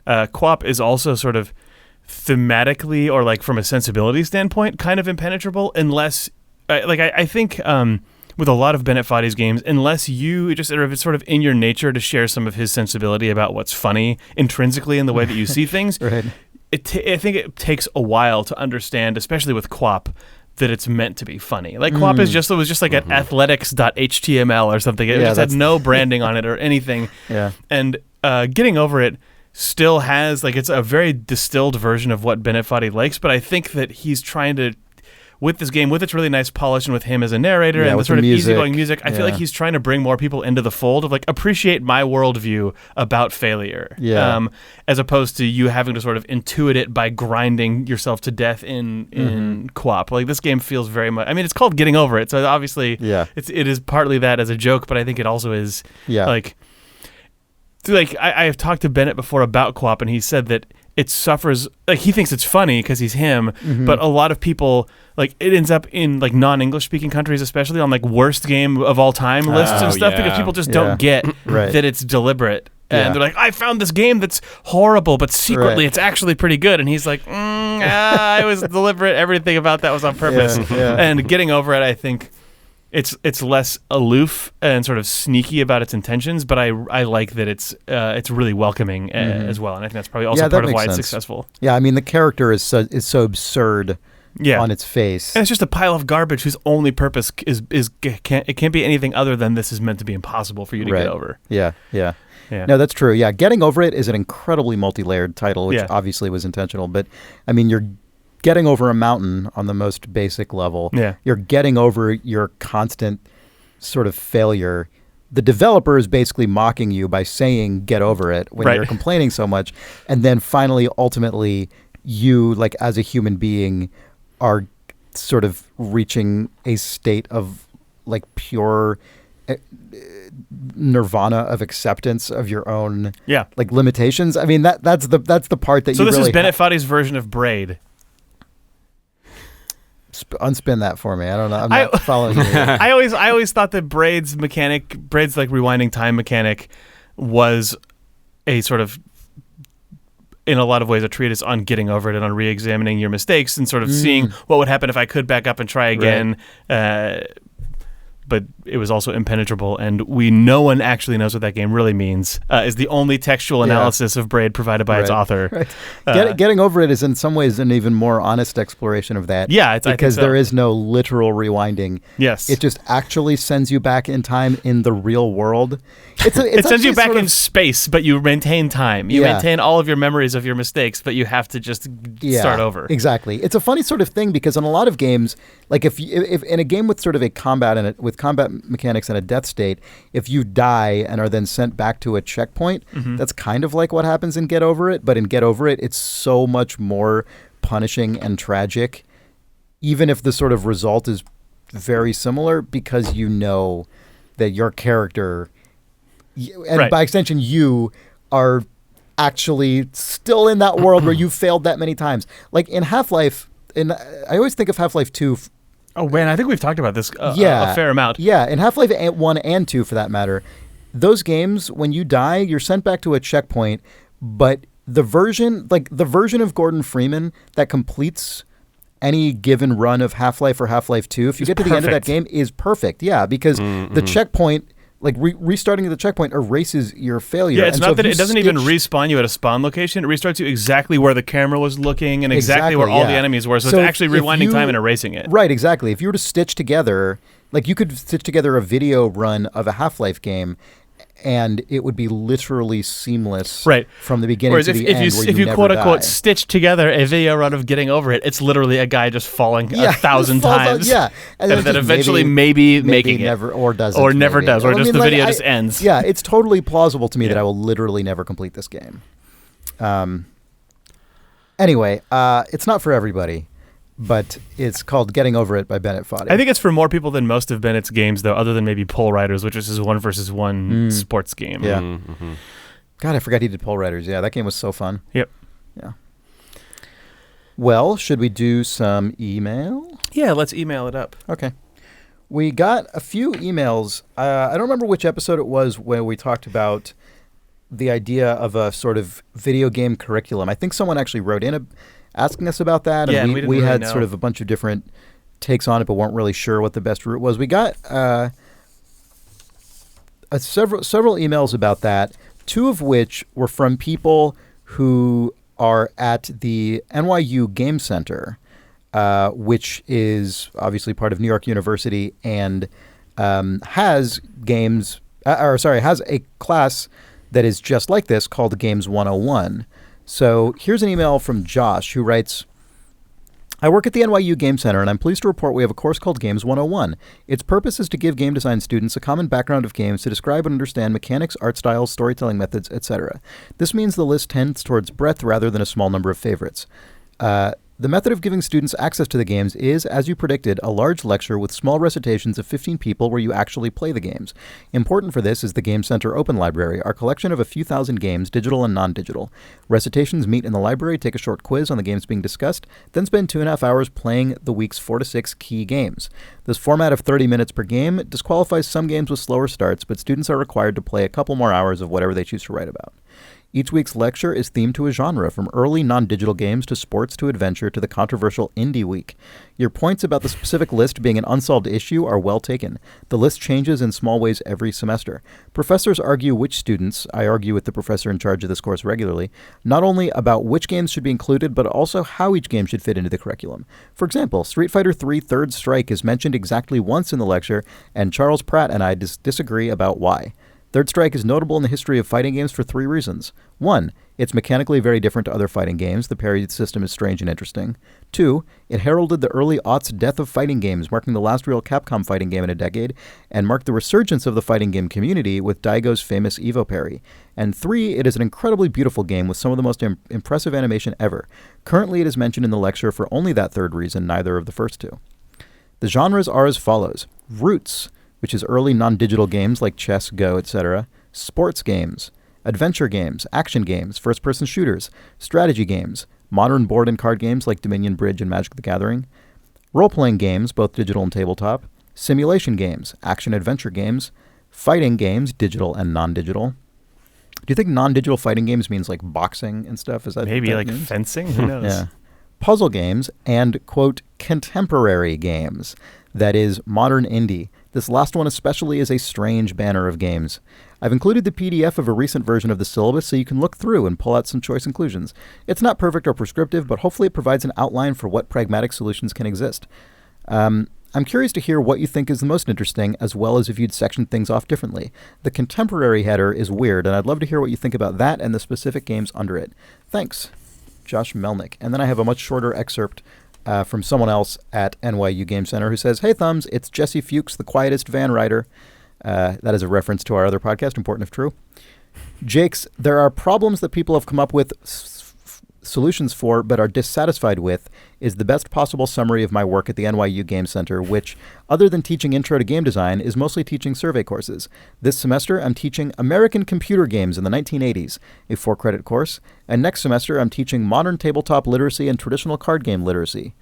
QWOP is also sort of thematically or like from a sensibility standpoint kind of impenetrable, unless, I think with a lot of Bennett Foddy's games, unless if it's sort of in your nature to share some of his sensibility about what's funny intrinsically in the way that you see things, right. I think it takes a while to understand, especially with QWOP, that it's meant to be funny. Like QWOP was just like an athletics.html or something. It just had no branding on it or anything. Yeah. And Getting Over It still has, like, it's a very distilled version of what Bennett Foddy likes, but I think that he's trying to, with this game, with its really nice polish and with him as a narrator and the sort of easygoing music, I feel like he's trying to bring more people into the fold of like appreciate my worldview about failure, as opposed to you having to sort of intuit it by grinding yourself to death in QWOP. Like this game feels very much. I mean, it's called Getting Over It, so obviously, it is partly that as a joke, but I think it also is like I have talked to Bennett before about QWOP, and he said that it suffers, like he thinks it's funny because he's him, but a lot of people, like it ends up in like non-English speaking countries, especially on like worst game of all time lists and stuff, because people just don't get that it's deliberate. And they're like, I found this game that's horrible, but secretly it's actually pretty good. And he's like, I was deliberate. Everything about that was on purpose. And Getting Over It, I think it's less aloof and sort of sneaky about its intentions, but I like that it's really welcoming as well, and I think that's probably also part of why it's successful. Yeah, I mean the character is so absurd on its face, and it's just a pile of garbage whose only purpose is can't be anything other than this is meant to be impossible for you to get over. Yeah. Yeah. No, that's true. Yeah, Getting Over It is an incredibly multi-layered title, which Yeah. obviously was intentional. But I mean, you're getting over a mountain on the most basic level. Yeah. You're getting over your constant sort of failure. The developer is basically mocking you by saying "get over it" when Right. you're complaining so much, and then finally, ultimately, you, like as a human being, are sort of reaching a state of like pure nirvana of acceptance of your own Yeah. like limitations. I mean that's the part that So you this really is Bennett Foddy's version of Braid. unspin that for me. I don't know. I'm not following you. I always thought that Braid's like rewinding time mechanic was a sort of, in a lot of ways, a treatise on getting over it and on re-examining your mistakes and sort of seeing what would happen if I could back up and try again. But it was also impenetrable, and no one actually knows what that game really means, is the only textual analysis of Braid provided by its author. Right. Getting Over It is in some ways an even more honest exploration of that. Yeah, I think because so. there is no literal rewinding. Yes. It just actually sends you back in time in the real world. It sends you back sort in of, space, but you maintain time. You maintain all of your memories of your mistakes, but you have to just start over. Exactly. It's a funny sort of thing because in a lot of games, like if in a game with sort of a combat in it, with combat mechanics and a death state, if you die and are then sent back to a checkpoint, that's kind of like what happens in Get Over It. But in Get Over It, it's so much more punishing and tragic, even if the sort of result is very similar, because you know that your character, and by extension you, are actually still in that world where you failed that many times. Like in Half-Life, and I always think of Half-Life 2. Oh man, I think we've talked about this a fair amount. Yeah, in Half-Life 1 and 2 for that matter, those games, when you die, you're sent back to a checkpoint, but the version of Gordon Freeman that completes any given run of Half-Life or Half-Life 2, if you get to the end of that game, is perfect. Yeah, because the checkpoint, like restarting at the checkpoint, erases your failure. Yeah, it's not that it doesn't even respawn you at a spawn location. It restarts you exactly where the camera was looking and exactly where all the enemies were. So it's actually rewinding time and erasing it. Right, exactly. If you were to stitch together, like you could stitch together a video run of a Half-Life game, and it would be literally seamless from the beginning to the end. If you quote unquote stitch together a video run of Getting Over It, it's literally a guy just falling 1,000 times. And then eventually maybe making never, it. Or doesn't. Or never does. Or just the video just ends. Yeah, it's totally plausible to me that I will literally never complete this game. Anyway, it's not for everybody, but it's called Getting Over It by Bennett Foddy. I think it's for more people than most of Bennett's games, though, other than maybe Pole Riders, which is his 1v1 sports game. Yeah. God, I forgot he did Pole Riders. Yeah, that game was so fun. Yep. Yeah. Well, should we do some email? Yeah, let's email it up. Okay. We got a few emails. I don't remember which episode it was where we talked about the idea of a sort of video game curriculum. I think someone actually wrote in asking us about that, and we had sort of a bunch of different takes on it, but weren't really sure what the best route was. We got several emails about that, two of which were from people who are at the NYU Game Center, which is obviously part of New York University, and has has a class that is just like this called Games 101. So here's an email from Josh who writes, I work at the NYU Game Center, and I'm pleased to report we have a course called Games 101. Its purpose is to give game design students a common background of games to describe and understand mechanics, art styles, storytelling methods, etc. This means the list tends towards breadth rather than a small number of favorites. The method of giving students access to the games is, as you predicted, a large lecture with small recitations of 15 people where you actually play the games. Important for this is the Game Center Open Library, our collection of a few thousand games, digital and non-digital. Recitations meet in the library, take a short quiz on the games being discussed, then spend 2.5 hours playing the week's 4 to 6 key games. This format of 30 minutes per game disqualifies some games with slower starts, but students are required to play a couple more hours of whatever they choose to write about. Each week's lecture is themed to a genre, from early non-digital games to sports to adventure to the controversial Indie Week. Your points about the specific list being an unsolved issue are well taken. The list changes in small ways every semester. Professors argue which students, I argue with the professor in charge of this course regularly, not only about which games should be included, but also how each game should fit into the curriculum. For example, Street Fighter III Third Strike is mentioned exactly once in the lecture, and Charles Pratt and I disagree about why. Third Strike is notable in the history of fighting games for 3 reasons. 1, it's mechanically very different to other fighting games. The parry system is strange and interesting. 2, it heralded the early aughts death of fighting games, marking the last real Capcom fighting game in a decade, and marked the resurgence of the fighting game community with Daigo's famous Evo parry. And 3, it is an incredibly beautiful game with some of the most impressive animation ever. Currently, it is mentioned in the lecture for only that third reason, neither of the first 2. The genres are as follows. Roots, which is early non-digital games like chess, Go, etc. Sports games, adventure games, action games, first-person shooters, strategy games, modern board and card games like Dominion Bridge and Magic the Gathering, role-playing games, both digital and tabletop, simulation games, action-adventure games, fighting games, digital and non-digital. Do you think non-digital fighting games means like boxing and stuff? Is that Maybe what that like means? fencing? Who knows? Yeah. Puzzle games and, quote, contemporary games. That is, modern indie. This last one especially is a strange banner of games. I've included the PDF of a recent version of the syllabus so you can look through and pull out some choice inclusions. It's not perfect or prescriptive, but hopefully it provides an outline for what pragmatic solutions can exist. I'm curious to hear what you think is the most interesting, as well as if you'd section things off differently. The contemporary header is weird, and I'd love to hear what you think about that and the specific games under it. Thanks, Josh Melnick. And then I have a much shorter excerpt from someone else at NYU Game Center who says, "Hey, Thumbs, it's Jesse Fuchs, the quietest van rider." That is a reference to our other podcast, Important If True. Jakes, there are problems that people have come up with solutions for but are dissatisfied with is the best possible summary of my work at the NYU Game Center, which, other than teaching intro to game design, is mostly teaching survey courses. This semester, I'm teaching American computer games in the 1980s, a 4-credit course, and next semester, I'm teaching modern tabletop literacy and traditional card game literacy.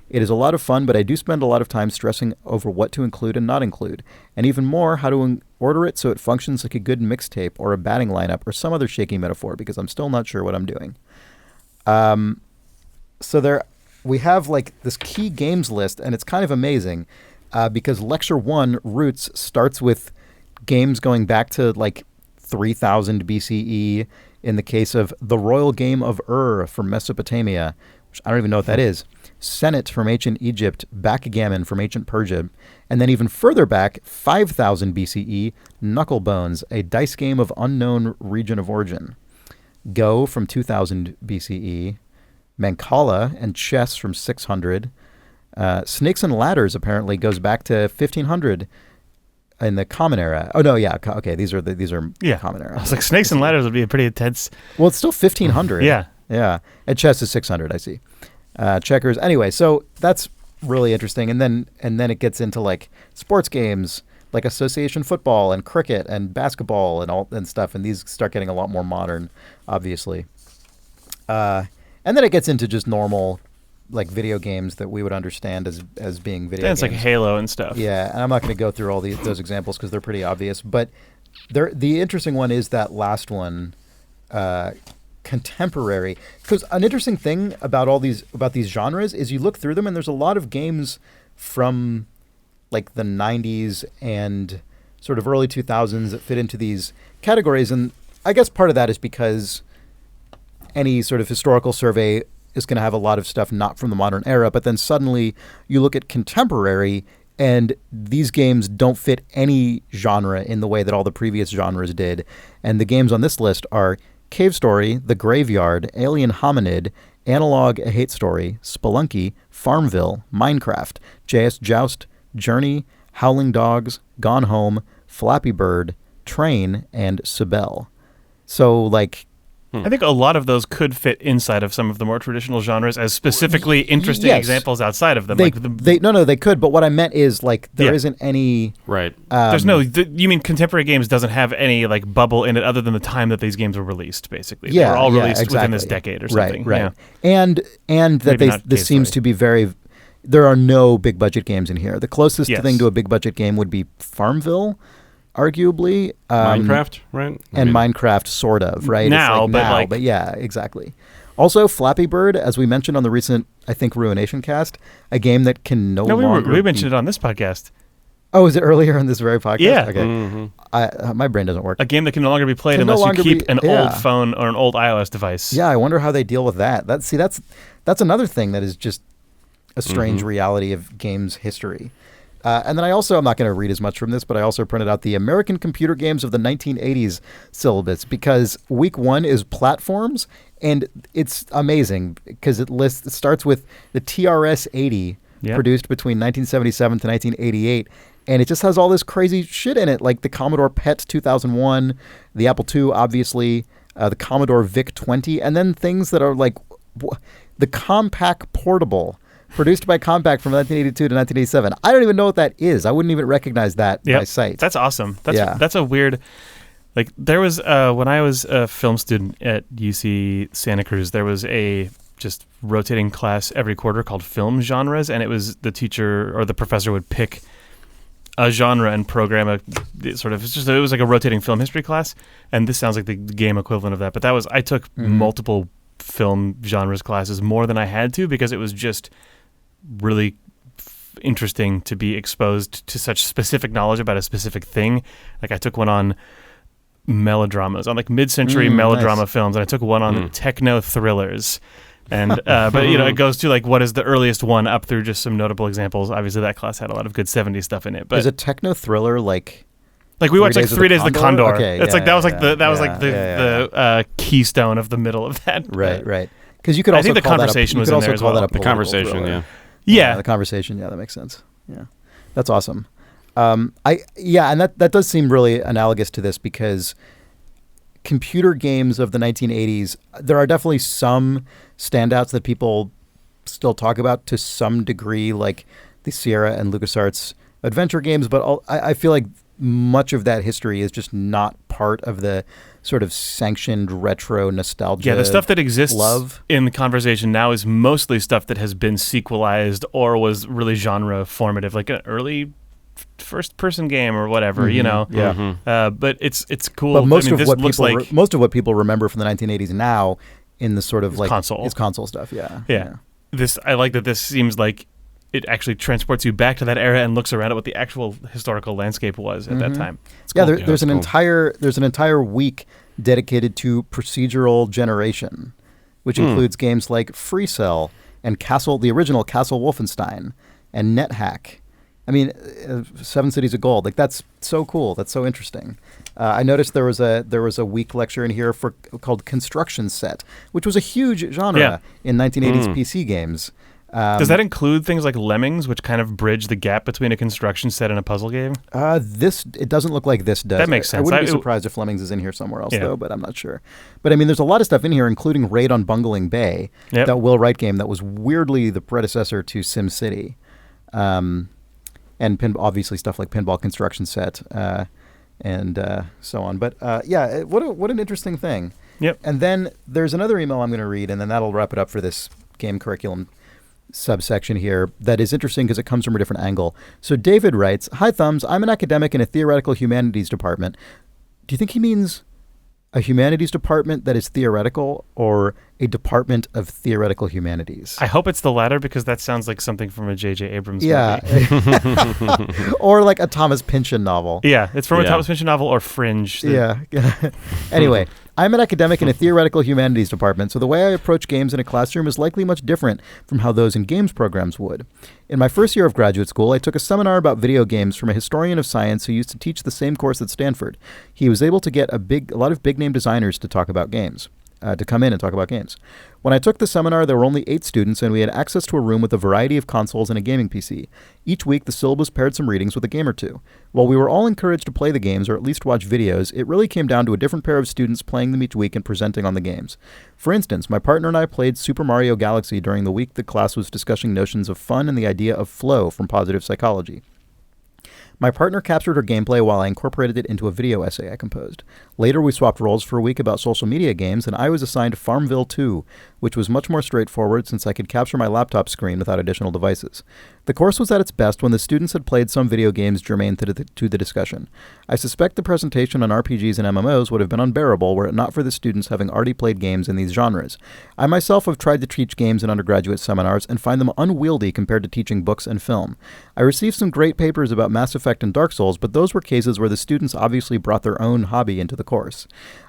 It is a lot of fun, but I do spend a lot of time stressing over what to include and not include, and even more, how to order it so it functions like a good mixtape or a batting lineup or some other shaky metaphor, because I'm still not sure what I'm doing. So there, we have like this key games list, and it's kind of amazing because Lecture 1, Roots, starts with games going back to like 3000 BCE in the case of the Royal Game of Ur from Mesopotamia, which I don't even know what that is, Senate from ancient Egypt, Backgammon from ancient Persia, and then even further back, 5000 BCE, Knucklebones, a dice game of unknown region of origin. Go from 2000 BCE, Mancala and chess from 600. Snakes and Ladders apparently goes back to 1500 in the Common Era. Oh no, yeah, okay, these are Common Era. I was like, Snakes and Ladders would be a pretty intense. Well, it's still 1500. Yeah, and chess is 600. I see. Checkers. Anyway, so that's really interesting, and then it gets into like sports games, like association football and cricket and basketball and stuff, and these start getting a lot more modern, obviously. And then it gets into just normal, like video games that we would understand as being video games. It's like Halo and stuff. Yeah, and I'm not going to go through all those examples because they're pretty obvious. But the interesting one is that last one, contemporary. Because an interesting thing about these genres is you look through them and there's a lot of games from like the 90s and sort of early 2000s that fit into these categories. And I guess part of that is because any sort of historical survey is going to have a lot of stuff not from the modern era, but then suddenly you look at contemporary and these games don't fit any genre in the way that all the previous genres did. And the games on this list are Cave Story, The Graveyard, Alien Hominid, Analog, A Hate Story, Spelunky, Farmville, Minecraft, JS Joust, Journey, Howling Dogs, Gone Home, Flappy Bird, Train, and Sibel. So, like... I think a lot of those could fit inside of some of the more traditional genres as specifically interesting examples outside of them. They could, but what I meant is, like, there isn't any... Right. There's no... you mean contemporary games doesn't have any, like, bubble in it other than the time that these games were released, basically. Yeah, they were all released exactly. within this decade or something. Right. Yeah. And that this seems to be very... There are no big-budget games in here. The closest thing to a big-budget game would be Farmville, arguably. Minecraft, right? And Minecraft, sort of, right? But yeah, exactly. Also, Flappy Bird, as we mentioned on the recent, I think, Ruination cast, a game that can no longer... we mentioned it on this podcast. Oh, is it earlier in this very podcast? Yeah. Okay. Mm-hmm. My brain doesn't work. A game that can no longer be played unless you keep an old phone or an old iOS device. Yeah, I wonder how they deal with that. That's another thing that is just a strange reality of games history. And then I'm not going to read as much from this, but I also printed out the American Computer Games of the 1980s syllabus, because week 1 is platforms, and it's amazing because it starts with the TRS-80, produced between 1977 to 1988, and it just has all this crazy shit in it, like the Commodore PET 2001, the Apple II, obviously, the Commodore VIC-20, and then things that are like the Compaq Portable, produced by Compaq from 1982 to 1987. I don't even know what that is. I wouldn't even recognize that by sight. That's awesome. That's a weird... Like, there was... when I was a film student at UC Santa Cruz, there was a just rotating class every quarter called film genres, and it was the teacher or the professor would pick a genre and program it was like a rotating film history class, and this sounds like the game equivalent of that. But I took multiple film genres classes, more than I had to, because it was just really interesting to be exposed to such specific knowledge about a specific thing. Like, I took one on melodramas, on like mid-century melodrama films, and I took one on techno thrillers. And but it goes to like what is the earliest one up through just some notable examples. Obviously, that class had a lot of good 70s stuff in it. But is a techno thriller like we watched like 3 Days of the Condor? Okay, it's that was the keystone of the middle of that. Right. Because you could also I think the conversation was in there as well. The conversation, the conversation, that makes sense. Yeah, that's awesome. And that does seem really analogous to this, because computer games of the 1980s, there are definitely some standouts that people still talk about to some degree, like the Sierra and LucasArts adventure games, but I feel like much of that history is just not part of the sort of sanctioned retro nostalgia. Yeah, the stuff that exists in the conversation now is mostly stuff that has been sequelized or was really genre formative, like an early first-person game or whatever, But it's cool. But most of what people remember from the 1980s now, in the sort of like console, is console stuff. Yeah. I like that. This seems like it actually transports you back to that era and looks around at what the actual historical landscape was at that time. It's cool. There's an entire week dedicated to procedural generation, which includes games like Free Cell and the original Castle Wolfenstein, and NetHack. I mean, 7 Cities of Gold. Like, that's so cool. That's so interesting. I noticed there was a week lecture in here called Construction Set, which was a huge genre in 1980s PC games. Does that include things like Lemmings, which kind of bridge the gap between a construction set and a puzzle game? It doesn't look like this does. That makes sense. I wouldn't be surprised if Lemmings is in here somewhere else, though, but I'm not sure. But I mean, there's a lot of stuff in here, including Raid on Bungling Bay, that Will Wright game that was weirdly the predecessor to SimCity. And obviously stuff like Pinball Construction Set and so on. But what an interesting thing. Yep. And then there's another email I'm going to read, and then that'll wrap it up for this game curriculum subsection here, that is interesting because it comes from a different angle. So David writes, "Hi Thumbs, I'm an academic in a theoretical humanities department." Do you think he means a humanities department that is theoretical, or a department of theoretical humanities? I hope it's the latter, because that sounds like something from a J.J. Abrams movie. Or like a Thomas Pynchon novel. Yeah, it's from a Thomas Pynchon novel or Fringe. Yeah. Anyway, I'm an academic in a theoretical humanities department, so the way I approach games in a classroom is likely much different from how those in games programs would. In my first year of graduate school, I took a seminar about video games from a historian of science who used to teach the same course at Stanford. He was able to get a lot of big-name designers to talk about games. To come in and talk about games. When I took the seminar, there were only 8 students, and we had access to a room with a variety of consoles and a gaming PC. Each week, the syllabus paired some readings with a game or two. While we were all encouraged to play the games, or at least watch videos, it really came down to a different pair of students playing them each week and presenting on the games. For instance, my partner and I played Super Mario Galaxy during the week the class was discussing notions of fun and the idea of flow from positive psychology. My partner captured her gameplay while I incorporated it into a video essay I composed. Later, we swapped roles for a week about social media games, and I was assigned Farmville 2, which was much more straightforward since I could capture my laptop screen without additional devices. The course was at its best when the students had played some video games germane to the discussion. I suspect the presentation on RPGs and MMOs would have been unbearable were it not for the students having already played games in these genres. I myself have tried to teach games in undergraduate seminars and find them unwieldy compared to teaching books and film. I received some great papers about Mass Effect and Dark Souls, but those were cases where the students obviously brought their own hobby into the course.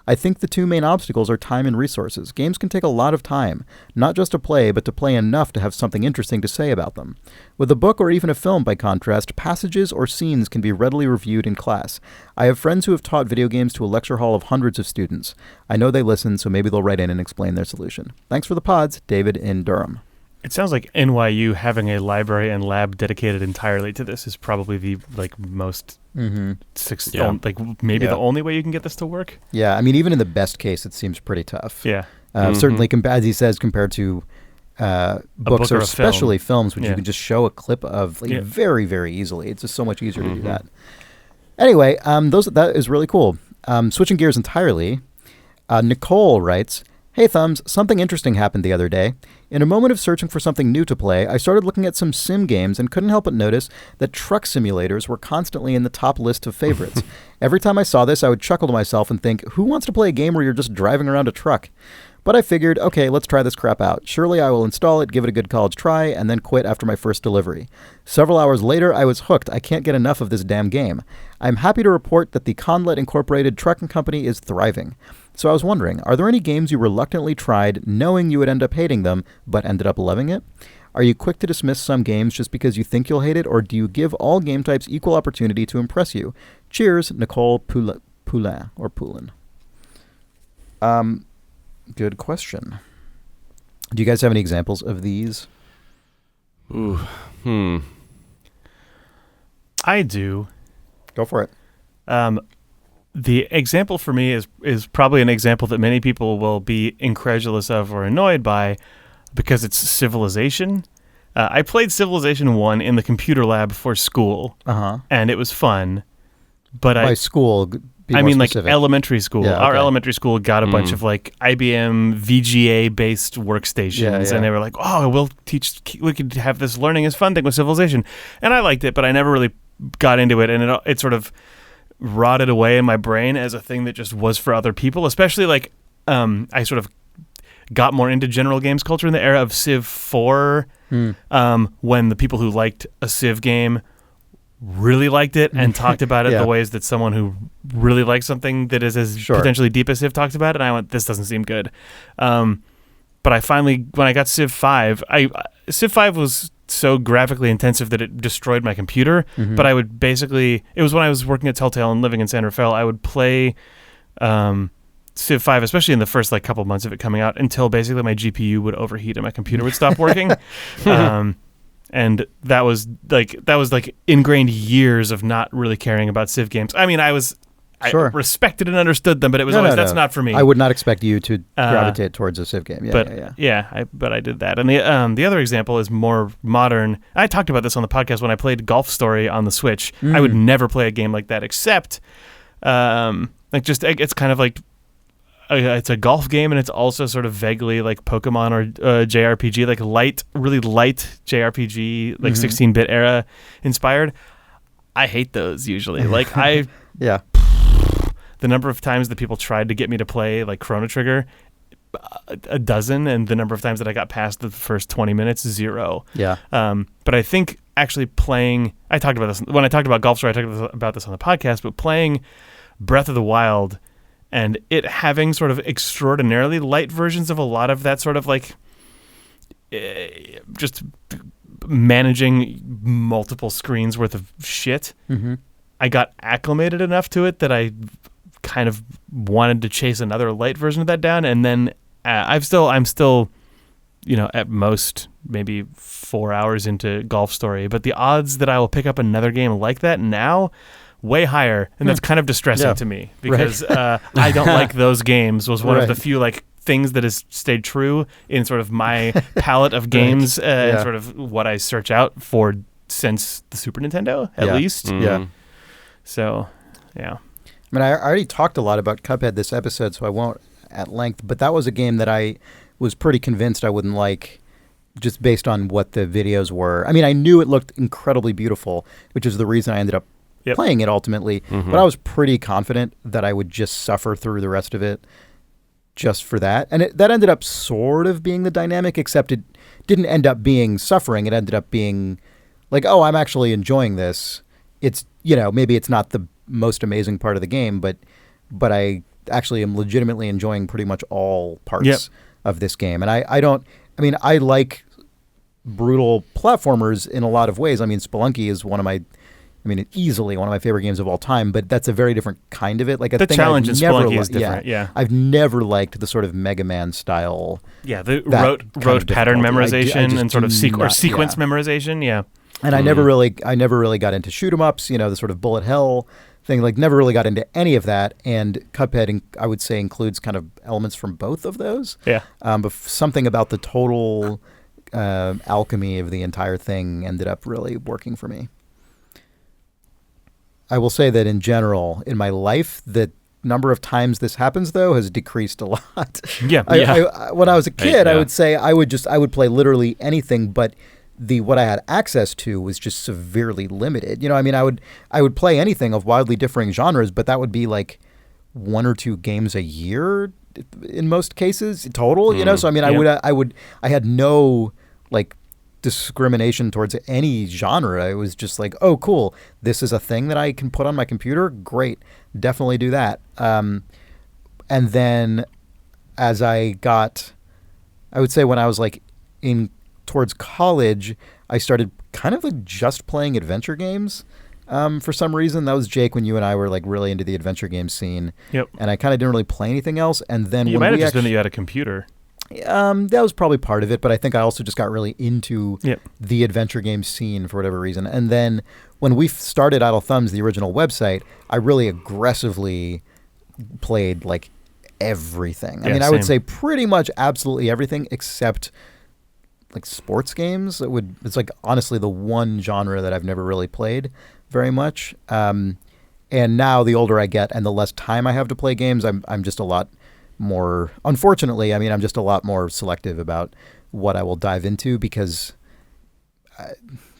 I think the two main obstacles are time and resources. Games can take a lot of time, not just to play, but to play enough to have something interesting to say about them. With a book or even a film, by contrast, passages or scenes can be readily reviewed in class. I have friends who have taught video games to a lecture hall of hundreds of students. I know they listen, so maybe they'll write in and explain their solution. Thanks for the pods, David in Durham. It sounds like NYU having a library and lab dedicated entirely to this is probably the most the only way you can get this to work. Yeah, I mean, even in the best case, it seems pretty tough. Yeah. Certainly, as he says, compared to books or especially films, which you can just show a clip of very, very easily. It's just so much easier to do that. Anyway, that is really cool. Switching gears entirely, Nicole writes, "Hey Thumbs, something interesting happened the other day. In a moment of searching for something new to play, I started looking at some sim games and couldn't help but notice that truck simulators were constantly in the top list of favorites. Every time I saw this, I would chuckle to myself and think, who wants to play a game where you're just driving around a truck? But I figured, okay, let's try this crap out. Surely I will install it, give it a good college try, and then quit after my first delivery. Several hours later, I was hooked. I can't get enough of this damn game. I'm happy to report that the Conlet Incorporated trucking company is thriving. So I was wondering, are there any games you reluctantly tried knowing you would end up hating them, but ended up loving it? Are you quick to dismiss some games just because you think you'll hate it, or do you give all game types equal opportunity to impress you? Cheers, Nicole Poulin. Good question. Do you guys have any examples of these? I do. Go for it. The example for me is probably an example that many people will be incredulous of or annoyed by because it's Civilization. I played Civilization 1 in the computer lab for school, and it was fun. But by school, I mean specific. like elementary school. Yeah, Our elementary school got a bunch of like IBM VGA-based workstations, and they were like, oh, we could have this learning is fun thing with Civilization. And I liked it, but I never really got into it, and it sort of rotted away in my brain as a thing that just was for other people, especially like I sort of got more into general games culture in the era of Civ 4 when the people who liked a Civ game really liked it and talked about it the ways that someone who really likes something that is as potentially deep as Civ talks about it, and I went, this doesn't seem good. But I finally, when I got Civ 5, Civ 5 was so graphically intensive that it destroyed my computer, but I would basically, it was when I was working at Telltale and living in San Rafael, I would play Civ 5, especially in the first like couple months of it coming out, until basically my GPU would overheat and my computer would stop working. And that was like ingrained years of not really caring about Civ games. I mean, I respected and understood them, but it was that's not for me. I would not expect you to gravitate towards a Civ game. But I did that. And the other example is more modern. I talked about this on the podcast when I played Golf Story on the Switch. I would never play a game like that, except it's kind of like it's a golf game, and it's also sort of vaguely like Pokemon or JRPG, like really light JRPG, like 16-bit era inspired. I hate those usually. Like the number of times that people tried to get me to play like Chrono Trigger, a dozen, and the number of times that I got past the first 20 minutes, 0. Yeah. But I think actually playing, I talked about this when I talked about Golf Story, I talked about this on the podcast, but playing Breath of the Wild and it having sort of extraordinarily light versions of a lot of that sort of like just managing multiple screens worth of shit. I got acclimated enough to it that I kind of wanted to chase another light version of that down, and then I'm still at most maybe 4 hours into Golf Story, but the odds that I will pick up another game like that now, way higher, and that's kind of distressing to me because I don't like those games. Was one of the few like things that has stayed true in sort of my palette of games and sort of what I search out for since the Super Nintendo, at least. So, yeah. I mean, I already talked a lot about Cuphead this episode, so I won't at length, but that was a game that I was pretty convinced I wouldn't like just based on what the videos were. I mean, I knew it looked incredibly beautiful, which is the reason I ended up playing it ultimately, but I was pretty confident that I would just suffer through the rest of it just for that. And that ended up sort of being the dynamic, except it didn't end up being suffering. It ended up being like, oh, I'm actually enjoying this. It's, maybe it's not the most amazing part of the game, but I actually am legitimately enjoying pretty much all parts of this game. And I like brutal platformers in a lot of ways. I mean, Spelunky is easily one of my favorite games of all time, but that's a very different kind of it. Like, the challenge in Spelunky is different. I've never liked the sort of Mega Man style. Yeah, the rote pattern memorization and sort of sequence memorization. Yeah, and I never really got into shoot 'em ups. The sort of bullet hell thing. Like, never really got into any of that. And Cuphead, I would say, includes kind of elements from both of those. Yeah, but something about the total alchemy of the entire thing ended up really working for me. I will say that in general, in my life, the number of times this happens, though, has decreased a lot. Yeah. When I was a kid, I would say I would play literally anything, but what I had access to was just severely limited. I would play anything of wildly differing genres, but that would be like 1 or 2 games a year in most cases total. So I had no like discrimination towards any genre. I was just like, oh, cool, this is a thing that I can put on my computer. Great, definitely do that. And then as I would say when I was like towards college, I started kind of like just playing adventure games. For some reason, that was, Jake, when you and I were like really into the adventure game scene. Yep. And I kind of didn't really play anything else. And then you might have just been that you had a computer. That was probably part of it, but I think I also just got really into the adventure game scene for whatever reason. And then when we started Idle Thumbs, the original website, I really aggressively played like everything. I mean, I would say pretty much absolutely everything except like sports games. It's like honestly the one genre that I've never really played very much. And now the older I get and the less time I have to play games, I'm just a lot more, unfortunately, I'm just a lot more selective about what I will dive into because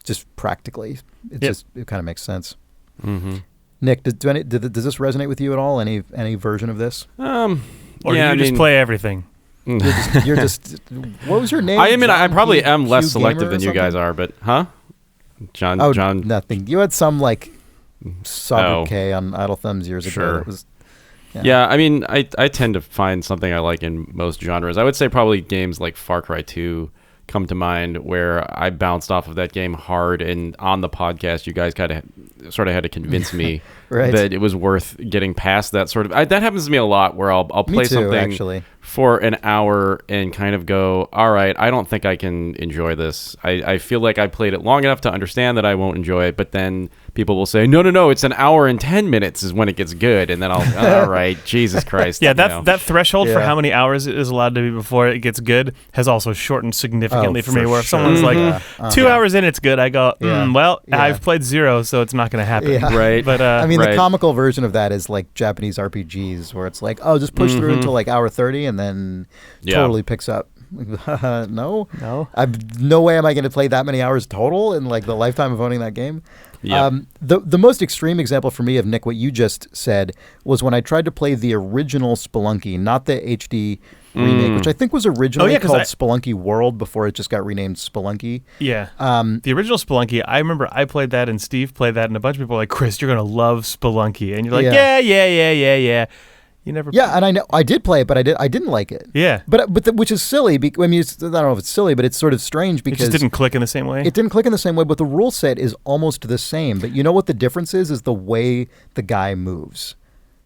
just practically, it kind of makes sense. Mm-hmm. Nick, does this resonate with you at all? Any version of this? Or do you just play everything? You're just what was your name? I probably am less selective than you guys are, but John. Nothing. You had some like Sovereign K on Idle Thumbs years ago. It was, Yeah, I tend to find something I like in most genres. I would say probably games like Far Cry 2 come to mind, where I bounced off of that game hard, and on the podcast, you guys kind of sort of had to convince me that it was worth getting past that sort of. That happens to me a lot, where I'll play something actually for an hour and kind of go, all right, I don't think I can enjoy this. I feel like I played it long enough to understand that I won't enjoy it, but then people will say, no, it's an hour and 10 minutes is when it gets good, and then I'll, all right, Jesus Christ. Yeah, that threshold for how many hours it is allowed to be before it gets good has also shortened significantly for me, where if someone's like, 2 hours in, it's good, I go, I've played 0, so it's not going to happen. Yeah. Right. But the comical version of that is like Japanese RPGs, where it's like, just push through until like hour 30 and then totally picks up. No. I've no way am I going to play that many hours total in like the lifetime of owning that game. The most extreme example for me of, Nick, what you just said was when I tried to play the original Spelunky, not the HD remake, which I think was originally called Spelunky World before it just got renamed Spelunky. Yeah. The original Spelunky, I remember I played that and Steve played that, and a bunch of people were like, Chris, you're going to love Spelunky. And you're like, yeah. You never. Yeah, and I know I did play it, but I didn't like it. Yeah, which is silly. I don't know if it's silly, but it's sort of strange because it just didn't click in the same way. It didn't click in the same way, but the rule set is almost the same. But you know what the difference is? Is the way the guy moves.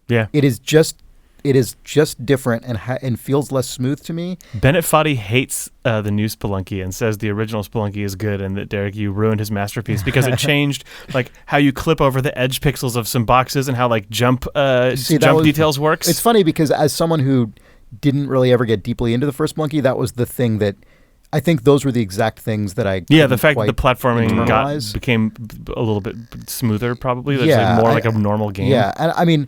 Yeah, it is just different and feels less smooth to me. Bennett Foddy hates the new Spelunky and says the original Spelunky is good, and that, Derek, you ruined his masterpiece because it changed like how you clip over the edge pixels of some boxes and how like jump details works. It's funny because as someone who didn't really ever get deeply into the first Spelunky, that was the thing that I think those were the exact things that I the fact that the platforming became a little bit smoother, probably. Like more like a normal game. Yeah, and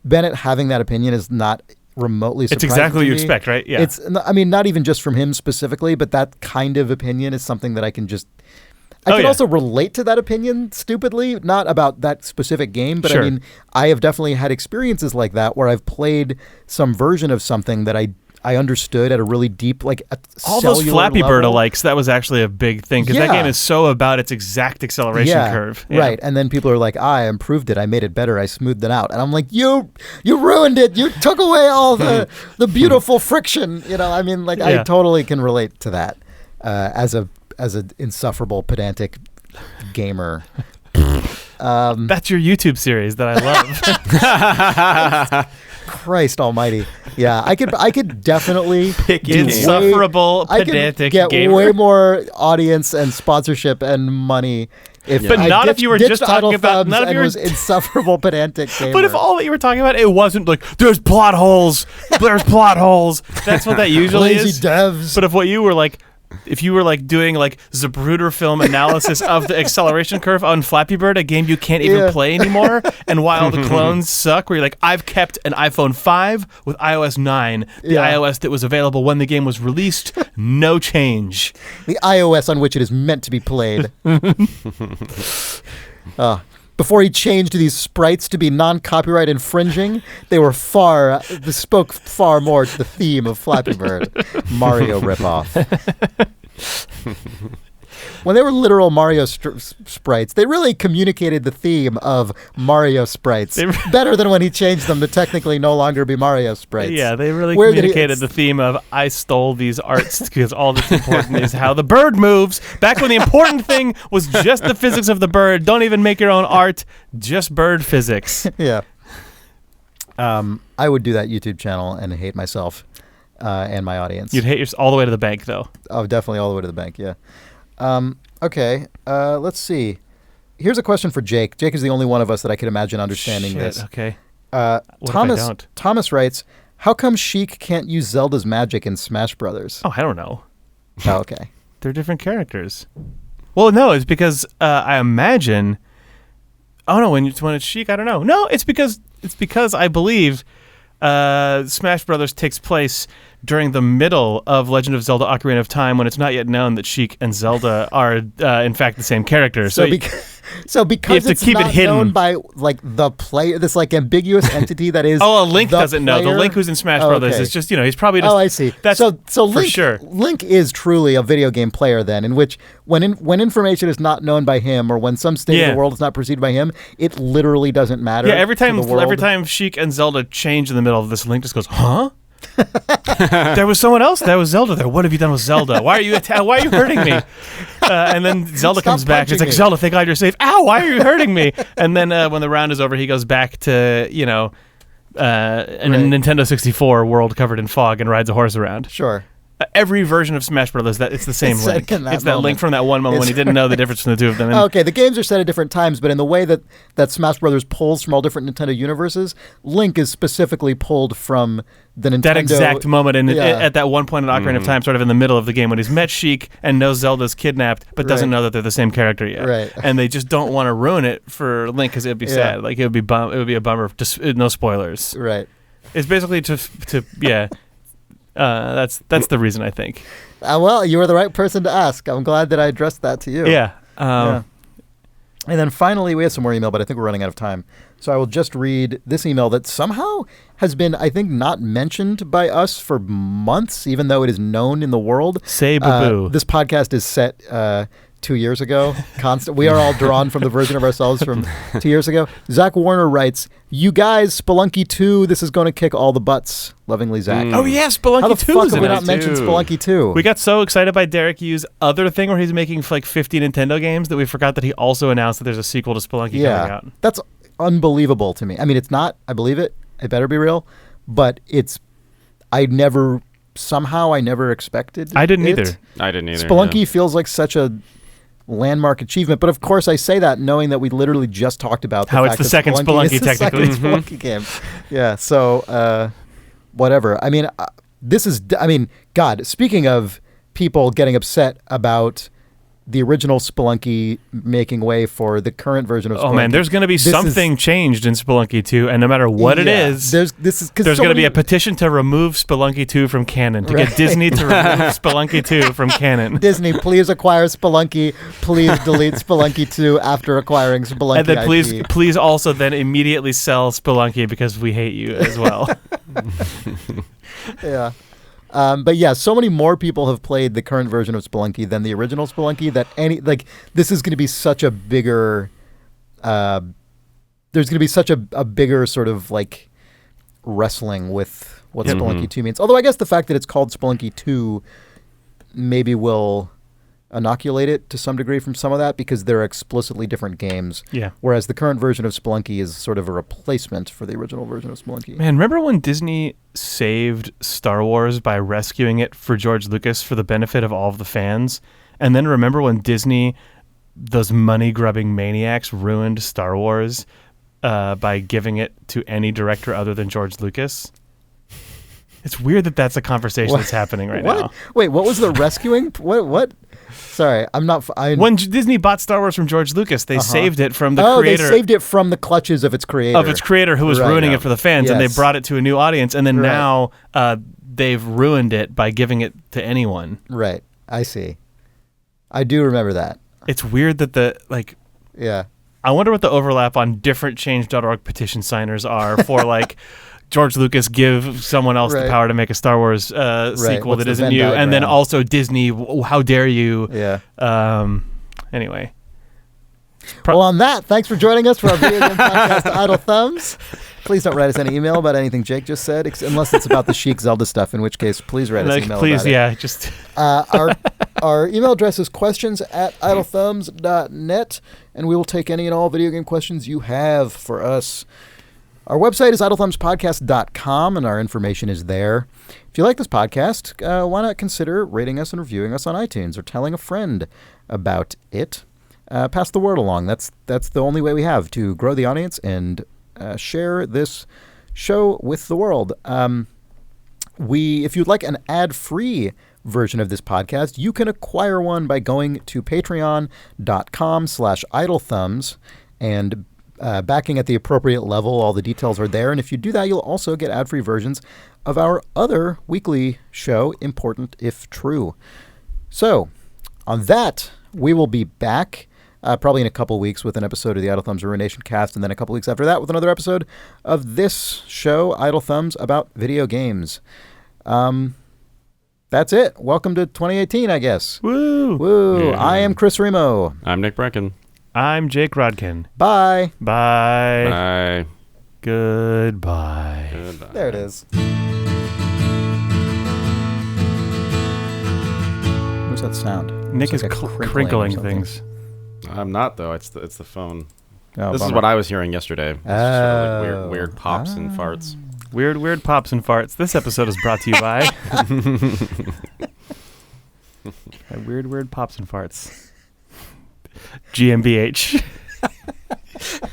Bennett having that opinion is not remotely surprising. It's exactly what you expect, right? Yeah. It's, not even just from him specifically, but that kind of opinion is something that I can just... I can also relate to that opinion, stupidly, not about that specific game, but I have definitely had experiences like that where I've played some version of something that I understood at a really deep, like, all those Flappy Bird level. alikes, that was actually a big thing because that game is so about its exact acceleration curve. Yeah. Right. And then people are like, I improved it. I made it better. I smoothed it out. And I'm like, you ruined it. You took away all the beautiful friction. I mean, like, I totally can relate to that as a insufferable, pedantic gamer. That's your YouTube series that I love. Christ almighty. Yeah, I could definitely insufferable, pedantic get gamer. way more audience and sponsorship and money. But not if you were just talking about not if you was insufferable, pedantic gamer. But if all that you were talking about, it wasn't like there's plot holes. That's what that usually Lazy is. devs. But if you were like doing like Zapruder film analysis of the acceleration curve on Flappy Bird, a game you can't even play anymore, and while the clones suck, where you're like, I've kept an iPhone 5 with iOS 9, the iOS that was available when the game was released, no change. The iOS on which it is meant to be played. Before he changed these sprites to be non-copyright infringing, they spoke far more to the theme of Flappy Bird. Mario ripoff. When they were literal Mario sprites, they really communicated the theme of Mario sprites better than when he changed them to technically no longer be Mario sprites. Yeah, they really communicated the theme of I stole these arts because all that's important is how the bird moves. Back when the important thing was just the physics of the bird. Don't even make your own art, just bird physics. Yeah. I would do that YouTube channel and hate myself and my audience. You'd hate all the way to the bank, though. Oh, definitely all the way to the bank, yeah. Okay, let's see. Here's a question for Jake. Jake is the only one of us that I could imagine understanding this. Okay. What if I don't? Thomas writes, how come Sheik can't use Zelda's magic in Smash Brothers? Oh, I don't know. Oh, okay. They're different characters. Well, no, it's because I imagine... Oh, no, when it's Sheik, I don't know. No, it's because I believe Smash Brothers takes place during the middle of Legend of Zelda: Ocarina of Time, when it's not yet known that Sheik and Zelda are in fact the same character. So because it's not known by like the player, this like ambiguous entity that is. Link doesn't know. The Link who's in Smash Brothers is just he's probably just. Oh, I see. That's so for Link, sure. Link is truly a video game player then, in which when information is not known by him or when some state of the world is not perceived by him, it literally doesn't matter. Yeah, every time Sheik and Zelda change in the middle of this, Link just goes, huh? There was someone else. That was Zelda there. What have you done with Zelda? Why are you hurting me? And then Zelda comes back. It's like, Zelda, thank God you're safe. Ow, why are you hurting me? And then when the round is over, he goes back to a Nintendo 64 world covered in fog and rides a horse around. Sure. Every version of Smash Brothers, it's the same Link. It's that Link from that one moment when he didn't know the difference between the two of them. Okay, the games are set at different times, but in the way that Smash Brothers pulls from all different Nintendo universes, Link is specifically pulled from the Nintendo... That exact moment at that one point in Ocarina of Time, sort of in the middle of the game, when he's met Sheik and knows Zelda's kidnapped, but doesn't know that they're the same character yet. Right. And they just don't want to ruin it for Link because it would be sad. Like, it would be a bummer. Just no spoilers. Right. It's basically that's the reason, I think. Well, you were the right person to ask. I'm glad that I addressed that to you. Yeah. And then finally, we have some more email, but I think we're running out of time. So I will just read this email that somehow has been, I think, not mentioned by us for months, even though it is known in the world. Say boo-boo. This podcast is set 2 years ago. We are all drawn from the version of ourselves from 2 years ago. Zach Warner writes, you guys, Spelunky 2, this is going to kick all the butts. Lovingly, Zach. Oh, yeah, Spelunky 2 How the fuck is have in we it. not mentioned Spelunky 2? We got so excited by Derek Yu's other thing where he's making like 50 Nintendo games that we forgot that he also announced that there's a sequel to Spelunky coming out. That's unbelievable to me. I mean, it's not. I believe it. It better be real. But I never expected I didn't either. Spelunky feels like such a landmark achievement, but of course I say that knowing that we literally just talked about how it's the second Spelunky technically. Spelunky game. Yeah, so whatever. I mean, God, speaking of people getting upset about the original Spelunky making way for the current version of Spelunky. Oh man, there's going to be something changed in Spelunky 2, and no matter what it is, there's going to be a petition to remove Spelunky 2 from canon, to get Disney to remove Spelunky 2 from canon. Disney, please acquire Spelunky. Please delete Spelunky 2 after acquiring Spelunky And then IP. please also then immediately sell Spelunky because we hate you as well. Yeah. But yeah, so many more people have played the current version of Spelunky than the original Spelunky that this is going to be such a bigger. There's going to be such a bigger sort of like wrestling with what Spelunky 2 means. Although I guess the fact that it's called Spelunky 2 maybe will inoculate it to some degree from some of that because they're explicitly different games. Yeah. Whereas the current version of Spelunky is sort of a replacement for the original version of Spelunky. Man, remember when Disney saved Star Wars by rescuing it for George Lucas for the benefit of all of the fans? And then remember when Disney, those money-grubbing maniacs, ruined Star Wars by giving it to any director other than George Lucas? It's weird that that's a conversation that's happening right now. Wait, what was the rescuing? What? Sorry, I'm not. When Disney bought Star Wars from George Lucas, they saved it from the creator. They saved it from the clutches of its creator. Who was ruining it for the fans, and they brought it to a new audience, and then now they've ruined it by giving it to anyone. Right, I see. I do remember that. It's weird that Yeah. I wonder what the overlap on different change.org petition signers are for like George Lucas give someone else the power to make a Star Wars sequel that isn't you, and then also Disney, how dare you? Yeah. Anyway. Well, on that, thanks for joining us for our video game podcast, Idle Thumbs. Please don't write us any email about anything Jake just said, unless it's about the Sheik Zelda stuff, in which case, please write us email about it. Just... Our email address is questions@idlethumbs.net, and we will take any and all video game questions you have for us. Our website is idlethumbspodcast.com, and our information is there. If you like this podcast, why not consider rating us and reviewing us on iTunes or telling a friend about it? Pass the word along. That's the only way we have to grow the audience and share this show with the world. If you'd like an ad-free version of this podcast, you can acquire one by going to patreon.com/idlethumbs and backing at the appropriate level. All the details are there. And if you do that, you'll also get ad-free versions of our other weekly show, Important If True. So, on that, we will be back probably in a couple weeks with an episode of the Idle Thumbs Ruination Cast, and then a couple weeks after that with another episode of this show, Idle Thumbs, about video games. That's it. Welcome to 2018, I guess. Woo! Woo! Yeah. I am Chris Remo. I'm Nick Brecken. I'm Jake Rodkin. Bye. Bye. Bye. Goodbye. There it is. What's that sound? Nick is like a crinkling or something. things. I'm not though. It's the phone. Oh, This is bummer. what I was hearing yesterday. It's just sort of like weird pops and farts. Weird pops and farts. This episode is brought to you by Weird pops and farts. GmbH.